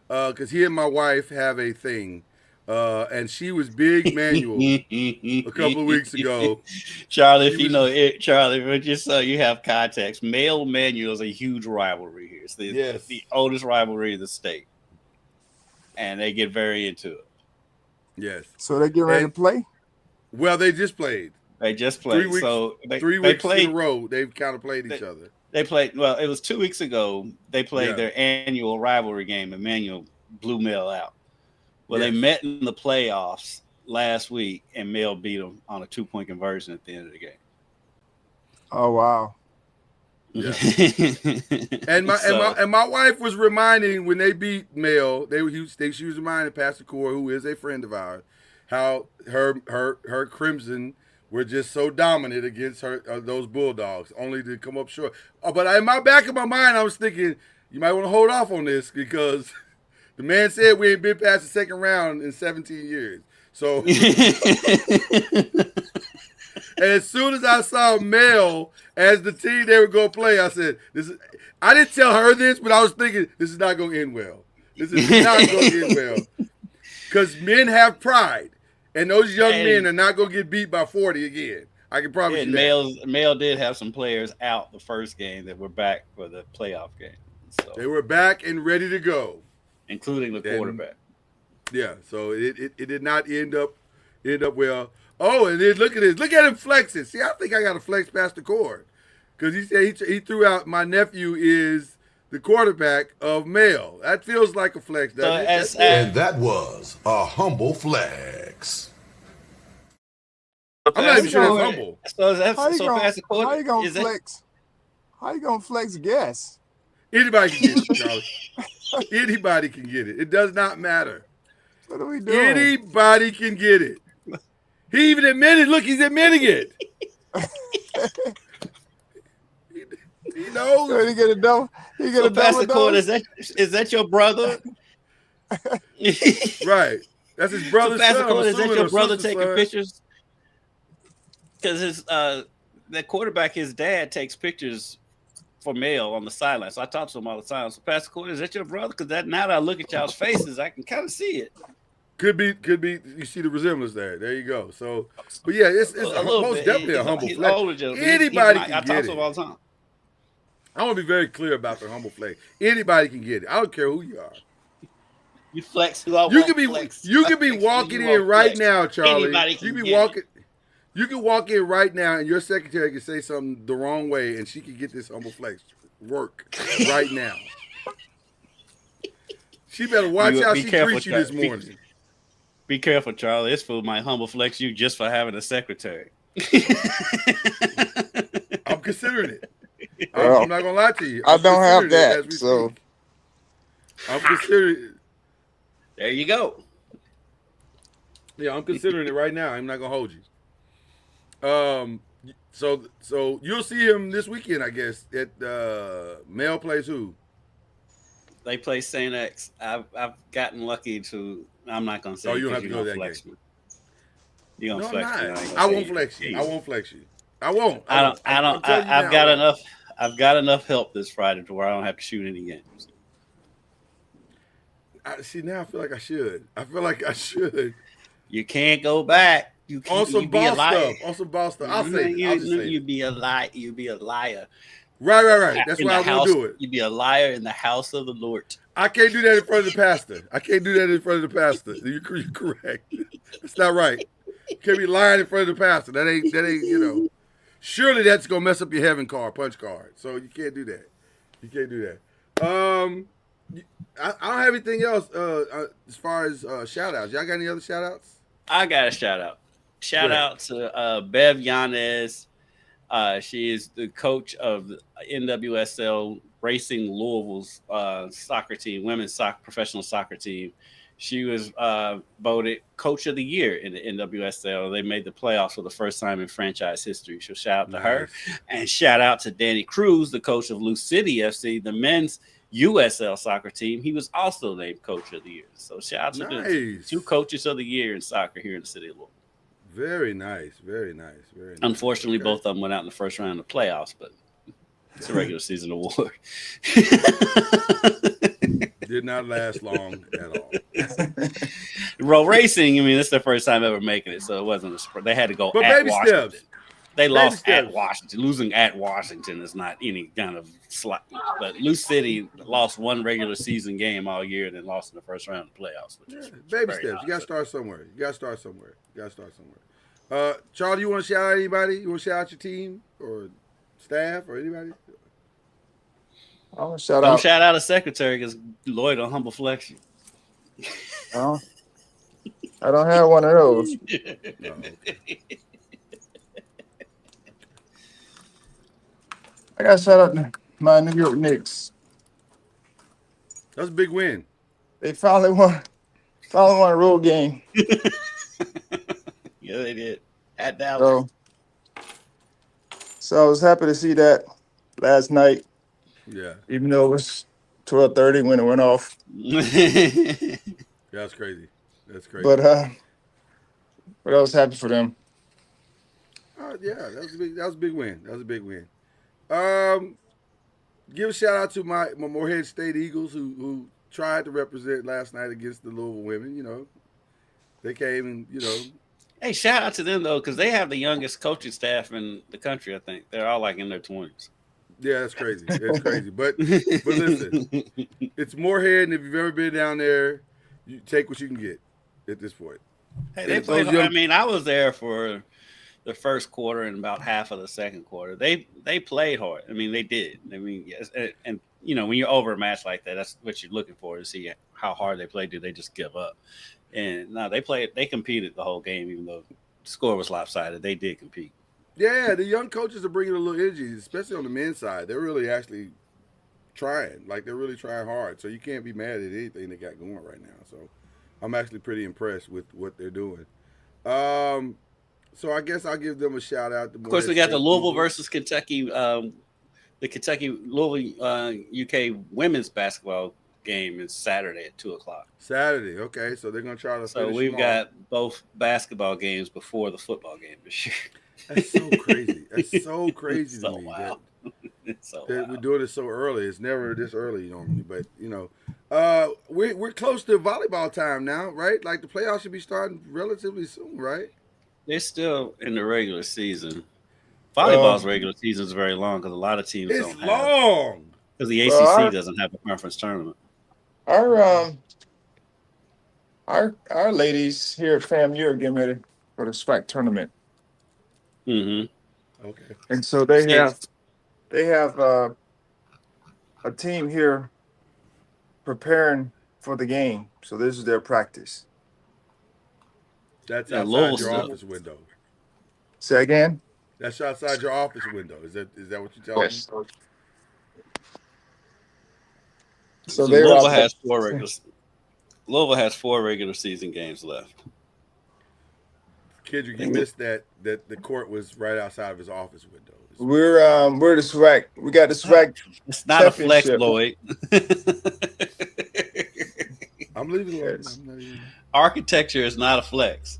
Because he and my wife have a thing. And she was big Manuel a couple of weeks ago. Charlie, but just so you have context, male Manuel is a huge rivalry here. It's the oldest rivalry in the state. And they get very into it. Yes. So they get ready to play? Well, they just played. 3 weeks, so 3 weeks in a row, they've kind of played each other. They played, well, it was 2 weeks ago. They played their annual rivalry game, and Manuel blew Mel out. Well, they met in the playoffs last week, and Mel beat them on a 2-point conversion at the end of the game. Oh, wow. Yeah. and my wife was reminding when they beat Mel, she was reminding Pastor Core, who is a friend of ours, how her Crimson were just so dominant against those Bulldogs, only to come up short. But in my back of my mind, I was thinking you might want to hold off on this because the man said we ain't been past the second round in 17 years. So, and as soon as I saw Mel as the team they were going to play, I said, I didn't tell her this, but I was thinking, this is not going to end well. This is not going to end well. Because men have pride, and those young men are not going to get beat by 40 again. I can promise you that. Mel did have some players out the first game that were back for the playoff game. So, they were back and ready to go. Including the quarterback. So it did not end up well. Oh, and then look at this. Look at him flexing. See, I think I got to flex past the cord. Because he said he threw out my nephew is the quarterback of Mel. That feels like a flex, doesn't it? And that was a humble flex. I'm not even sure that's humble. How you going to flex? How you going to flex guess? Anybody can get it, Charlie. Anybody can get it. It does not matter. What are we doing? Anybody can get it. He even admitted. Look, he's admitting it. He knows. He get a double. He get a double. Pastor Cord, is that your brother? Right. That's his brother's son. Pastor Cord, is that your brother taking pictures? Because that quarterback, his dad takes pictures for Mel on the sideline. So I talk to him all the time. So Pastor Cord, is that your brother? Because now that I look at y'all's faces, I can kind of see it. Could be. You see the resemblance there. There you go. So, but yeah, it's most definitely a humble flex. Anybody can get it. I talk to him all the time. I want to be very clear about the humble flex. Anybody can get it. I don't care who you are. You flex. You can be walking in right now, Charlie. You can be walking. You can walk in right now and your secretary can say something the wrong way and she can get this humble flex work right now. She better watch how she treats you this morning. Be careful, Charlie. This fool might humble flex you just for having a secretary. I'm considering it. Well, I'm not gonna lie to you. I don't have considering it that, as we so speak. I'm considering it. There you go. Yeah, I'm considering it right now. I'm not gonna hold you. So you'll see him this weekend, I guess, at Male plays who? They play St. X. I've gotten lucky to. I'm not gonna say. Oh, you don't have to you're go to gonna that flex game. me. You're gonna No, flex I'm me. not. ain't I gonna won't say flex you. yeah. I won't flex you. I won't. I don't. I'm telling you I've now, got I won't. enough. I've got enough help this Friday to where I don't have to shoot any games. See, now I feel like I should. You can't go back. You On can't. some You be a boss liar. stuff. On some boss stuff. I'll say it. I'll just say You it. be a lie. You be a liar. Right. That's In why the I won't house, do it. You be a liar in the house of the Lord. I can't do that in front of the pastor. You're correct. That's not right. You can't be lying in front of the pastor. That ain't. Surely that's gonna mess up your heaven card, punch card. So you can't do that. I don't have anything else as far as shout outs. Y'all got any other shout outs? I got a shout out. Shout Go ahead. out to Bev Yanez. She is the coach of the NWSL Racing Louisville's soccer team, women's professional soccer team. She was voted Coach of the Year in the NWSL. They made the playoffs for the first time in franchise history. So shout out to her. And shout out to Danny Cruz, the coach of Lou City FC, the men's USL soccer team. He was also named Coach of the Year. So shout out to the two coaches of the year in soccer here in the city of Louisville. Very nice. Unfortunately, both of them went out in the first round of the playoffs, but it's a regular season award. Did not last long at all. Row racing, I mean, it's their first time ever making it, so it wasn't a surprise. They had to go But at baby Washington. steps. They lost steps. at Washington. Losing at Washington is not any kind of slight. But Lou City lost one regular season game all year and then lost in the first round of the playoffs. Baby steps. You got to start somewhere. Charlie, you want to shout out anybody? You want to shout out your team or staff or anybody? I want to shout Don't out. shout out a secretary because Lloyd will humble flex you. I don't have one of those. No, okay. I got to shout out to my New York Knicks. That's a big win. They finally won a road game. Yeah, they did. At Dallas. So I was happy to see that last night, Yeah, even though it was 12:30 when it went off. that's crazy. But I was happy for them. Yeah, that was a big win. Give a shout out to my Morehead State Eagles who tried to represent last night against the Louisville women. They came and Hey, shout out to them, though, because they have the youngest coaching staff in the country, I think. They're all like in their 20s. Yeah, that's crazy. But listen, it's Morehead, and if you've ever been down there, you take what you can get at this point. Hey, they played. I mean, I was there for the first quarter and about half of the second quarter. They played hard. I mean, they did. I mean, yes, and when you're over a match like that, that's what you're looking for to see how hard they played. Do they just give up? And no, they competed the whole game, even though the score was lopsided. They did compete. Yeah, the young coaches are bringing a little energy, especially on the men's side. They're really actually trying. Like, they're really trying hard. So you can't be mad at anything they got going right now. So I'm actually pretty impressed with what they're doing. So I guess I'll give them a shout out. Of course, we got the Louisville versus Kentucky, the Kentucky-Louisville UK women's basketball game is Saturday at 2:00. Saturday, okay. So they're going to try to So we've got both basketball games before the football game this year. That's so crazy. That's so crazy to me. Wild. It's so that wild. we're doing it so early. It's never this early normally, but we're close to volleyball time now, right? Like the playoffs should be starting relatively soon, right? They're still in the regular season. Volleyball's regular season is very long because a lot of teams It's don't have. long. Because the ACC doesn't have a conference tournament. Our ladies here at FAMU are getting ready for the SWAC tournament. Mm-hmm. Okay. And so they have a team here preparing for the game. So this is their practice. That's Yeah, outside Louisville your still. office window. Say again? That's outside your office window. Is that what you're telling me? Yes. So So they're out there. Louisville has 4 regular season games left. Kendrick, you missed that the court was right outside of his office window. We're the SWAC. We got the SWAC It's not a flex, championship. Lloyd. I'm leaving it alone. Yes. I'm not even... Architecture is not a flex.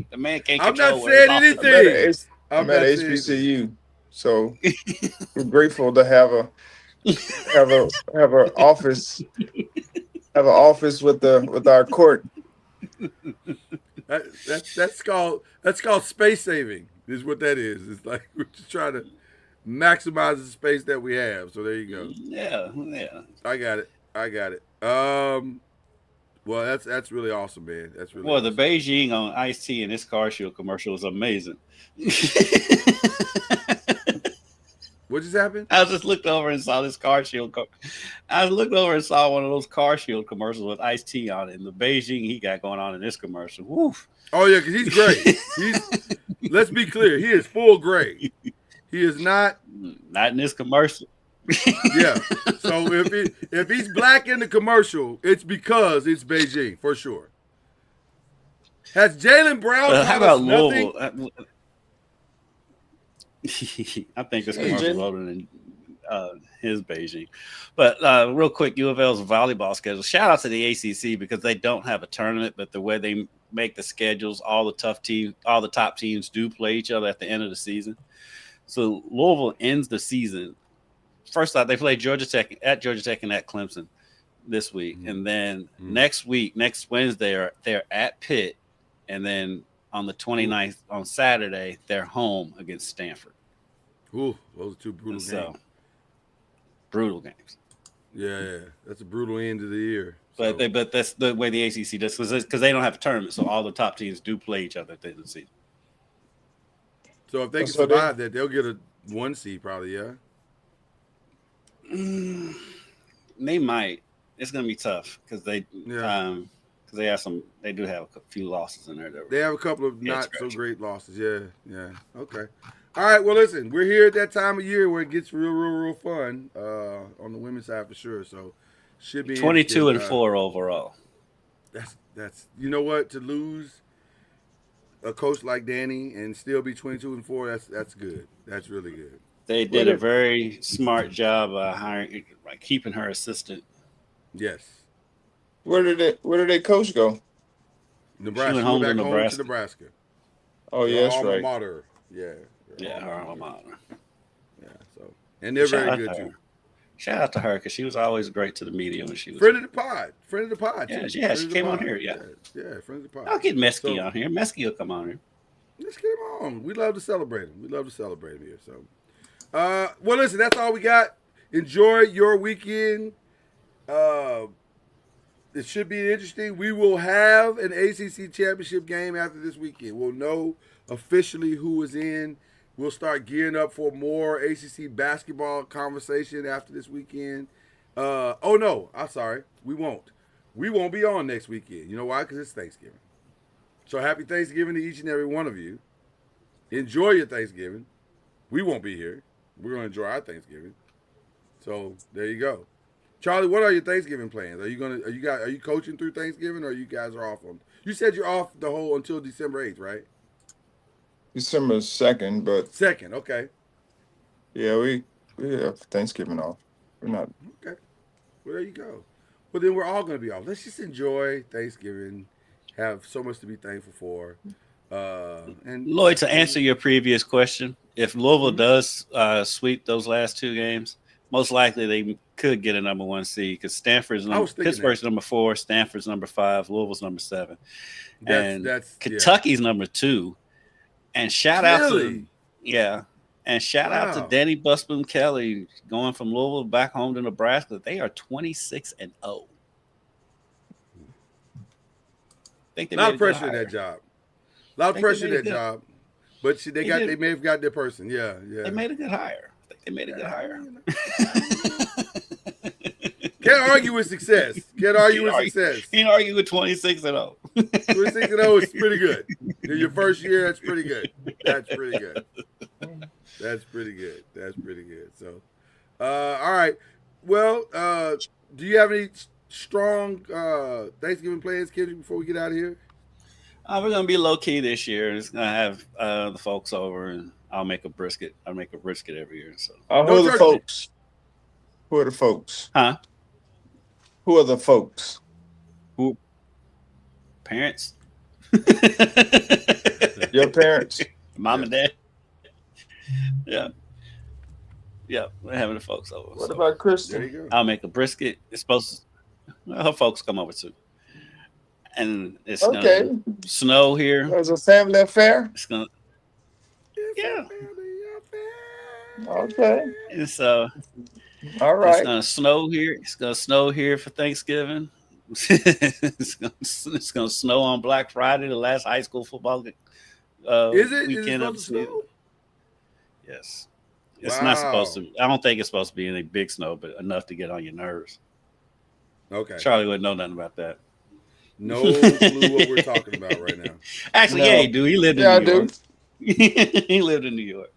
The man can't I'm control not where his saying office anything. I'm at HBCU, so we're grateful to have an office with our court. That's called space saving. Is what that is. It's like we're just trying to maximize the space that we have. So there you go. Yeah. I got it. Well, that's really awesome, man. That's really Well, awesome. the Beijing on Ice-T and his Car Shield commercial was amazing. What just happened? I just looked over and saw this Car Shield. I looked over and saw one of those Car Shield commercials with Ice-T on it. And the Beijing he got going on in this commercial. Woof. Oh yeah, because he's great. Let's be clear, he is full grade. He is not in this commercial. Yeah. So if he's black in the commercial, it's because it's Beijing for sure. Has Jaylen Brown How taught us about nothing? Louisville? I think this commercial is older than his Beijing. But real quick, U of L's volleyball schedule. Shout out to the ACC because they don't have a tournament, but the way they make the schedules, all the top teams do play each other at the end of the season. So Louisville ends the season. First off, they play Georgia Tech and at Clemson this week. And then next Wednesday, they're at Pitt. And then on the 29th, on Saturday, they're home against Stanford. Ooh, those are two brutal games. So, brutal games. Yeah, that's a brutal end of the year. But that's the way the ACC does because they don't have a tournament, so all the top teams do play each other at the end of the season. So if they can survive that, they'll get a 1 seed probably. Yeah. They might. It's gonna be tough because they do have a few losses in there. They have a couple of not so great losses. Yeah. Okay. All right. Well, listen, we're here at that time of year where it gets real fun on the women's side for sure. So should be 22-4 overall. That's you know what, to lose a coach like Danny and still be 22-4. That's good. That's really good. They did a very smart job keeping her assistant. Yes. Where did they coach go? Nebraska. She went back to home to Nebraska. Oh yeah, that's right. Mater. Yeah. Her alma mater. Yeah. So and they're very good too. Shout out to her because she was always great to the media when she was friend of the pod. Yeah, too. she came on here. Yeah, friend of the pod. I'll get Mesky on here. Mesky will come on here. Let's get him on. We love to celebrate him. Here. So, well, listen, that's all we got. Enjoy your weekend. It should be interesting. We will have an ACC championship game after this weekend. We'll know officially who is in. We'll start gearing up for more ACC basketball conversation after this weekend. Oh, no. I'm sorry. We won't. We won't be on next weekend. You know why? Because it's Thanksgiving. So happy Thanksgiving to each and every one of you. Enjoy your Thanksgiving. We won't be here. We're going to enjoy our Thanksgiving. So there you go. Charlie, what are your Thanksgiving plans? Are you coaching through Thanksgiving, or you guys are off on? You said you're off the whole until December 8th, right? December 2nd, but 2nd, okay. Yeah, we have Thanksgiving off. We're not okay. Well, there you go. Well, then we're all going to be off. Let's just enjoy Thanksgiving. Have so much to be thankful for. And Lloyd, to answer your previous question, if Louisville does sweep those last 2 games, most likely they could get a number 1 seed because Pittsburgh's number 4, Stanford's number 5, Louisville's number 7, and Kentucky's number 2. And shout out to Danny Busboom Kelly going from Louisville back home to Nebraska. They are 26-0. think they A lot made of pressure in hire. that job. A lot of Think they pressure in made that a good- job. But they may have got their person. Yeah. They made a good hire. I think they made a good hire. Can't argue with success. Can't argue with success. Can't argue with 26-0. 26-0 is pretty good. In your first year, that's pretty good. That's pretty good. That's pretty good. That's pretty good. So, all right. Well, do you have any strong Thanksgiving plans, Kendrick, before we get out of here? We're gonna be low key this year. It's gonna have the folks over, and I'll make a brisket. I make a brisket every year. So, Who are the turkey. folks? Who are the folks? huh? Who are the folks? Parents, Your parents? mom and dad. Yeah, we're having the folks over. What so about There Kristen? you go. I'll make a brisket. It's supposed to, her folks come over too, and it's Okay. gonna snow here. It was a family affair? It's gonna, yeah. Okay. And so All it's right. gonna snow here. It's gonna snow here for Thanksgiving. it's gonna snow on Black Friday, the last high school football Is it? Is it weekend of supposed the to season. snow? Yes, it's not supposed Wow. to. I don't think it's supposed to be any big snow, but enough to get on your nerves. Okay. Charlie wouldn't know nothing about that. No clue what we're talking about right now. Actually, No. yeah, he do. He lived in Yeah, I New do. York. He lived in New York.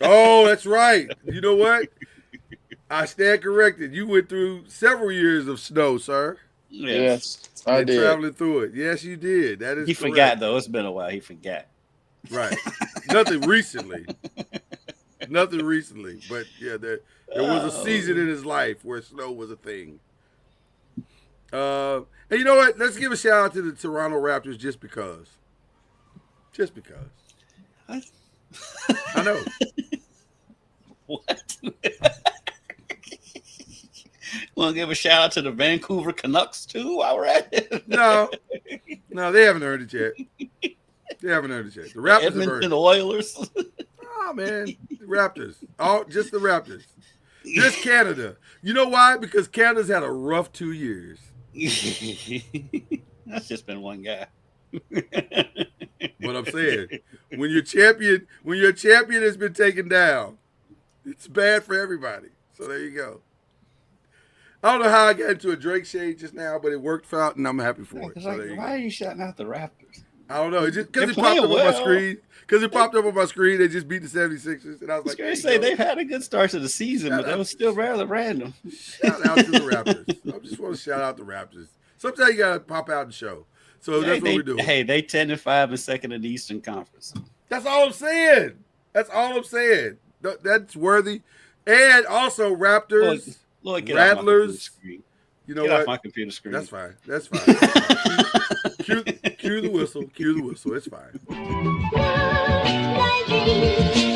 Oh, that's right. You know what? I stand corrected. You went through several years of snow, sir. Yes, I And did. traveling through it. Yes, you did. That is He correct. forgot though. It's been a while. He forgot. Right. Nothing recently. Nothing recently. But yeah, there was a season in his life where snow was a thing. And you know what? Let's give a shout out to the Toronto Raptors just because. Just because. I know. What? Want to give a shout out to the Vancouver Canucks too while we're at it? No, they haven't earned it yet. They haven't earned it yet. The Raptors have earned Edmonton it. Oilers. Oh man, the Raptors. Just the Raptors. Just Canada. You know why? Because Canada's had a rough 2 years. That's just been one guy. What I'm saying, when your champion has been taken down, it's bad for everybody. So there you go. I don't know how I got into a Drake shade just now, but it worked out, and I'm happy for it. It's So like, there you why go. are you shouting out the Raptors? I don't know. It's just because They're it popped playing up on my well. screen. Because it popped up on my screen, they just beat the 76ers, and I was like, I there was you going to say go. they've had a good start to the season, Shout but that out. was still rather random. Shout out to the Raptors. I just want to shout out the Raptors. Sometimes you gotta pop out and show. So that's what we're doing. Hey, they 10-5 and second in the Eastern Conference. That's all I'm saying. That's all I'm saying. That's worthy. And also Raptors, Lloyd, get off my computer Rattlers. screen. You know Get off what? my computer screen. That's fine. That's fine. Cue the whistle. Cue the whistle. It's fine. My dreams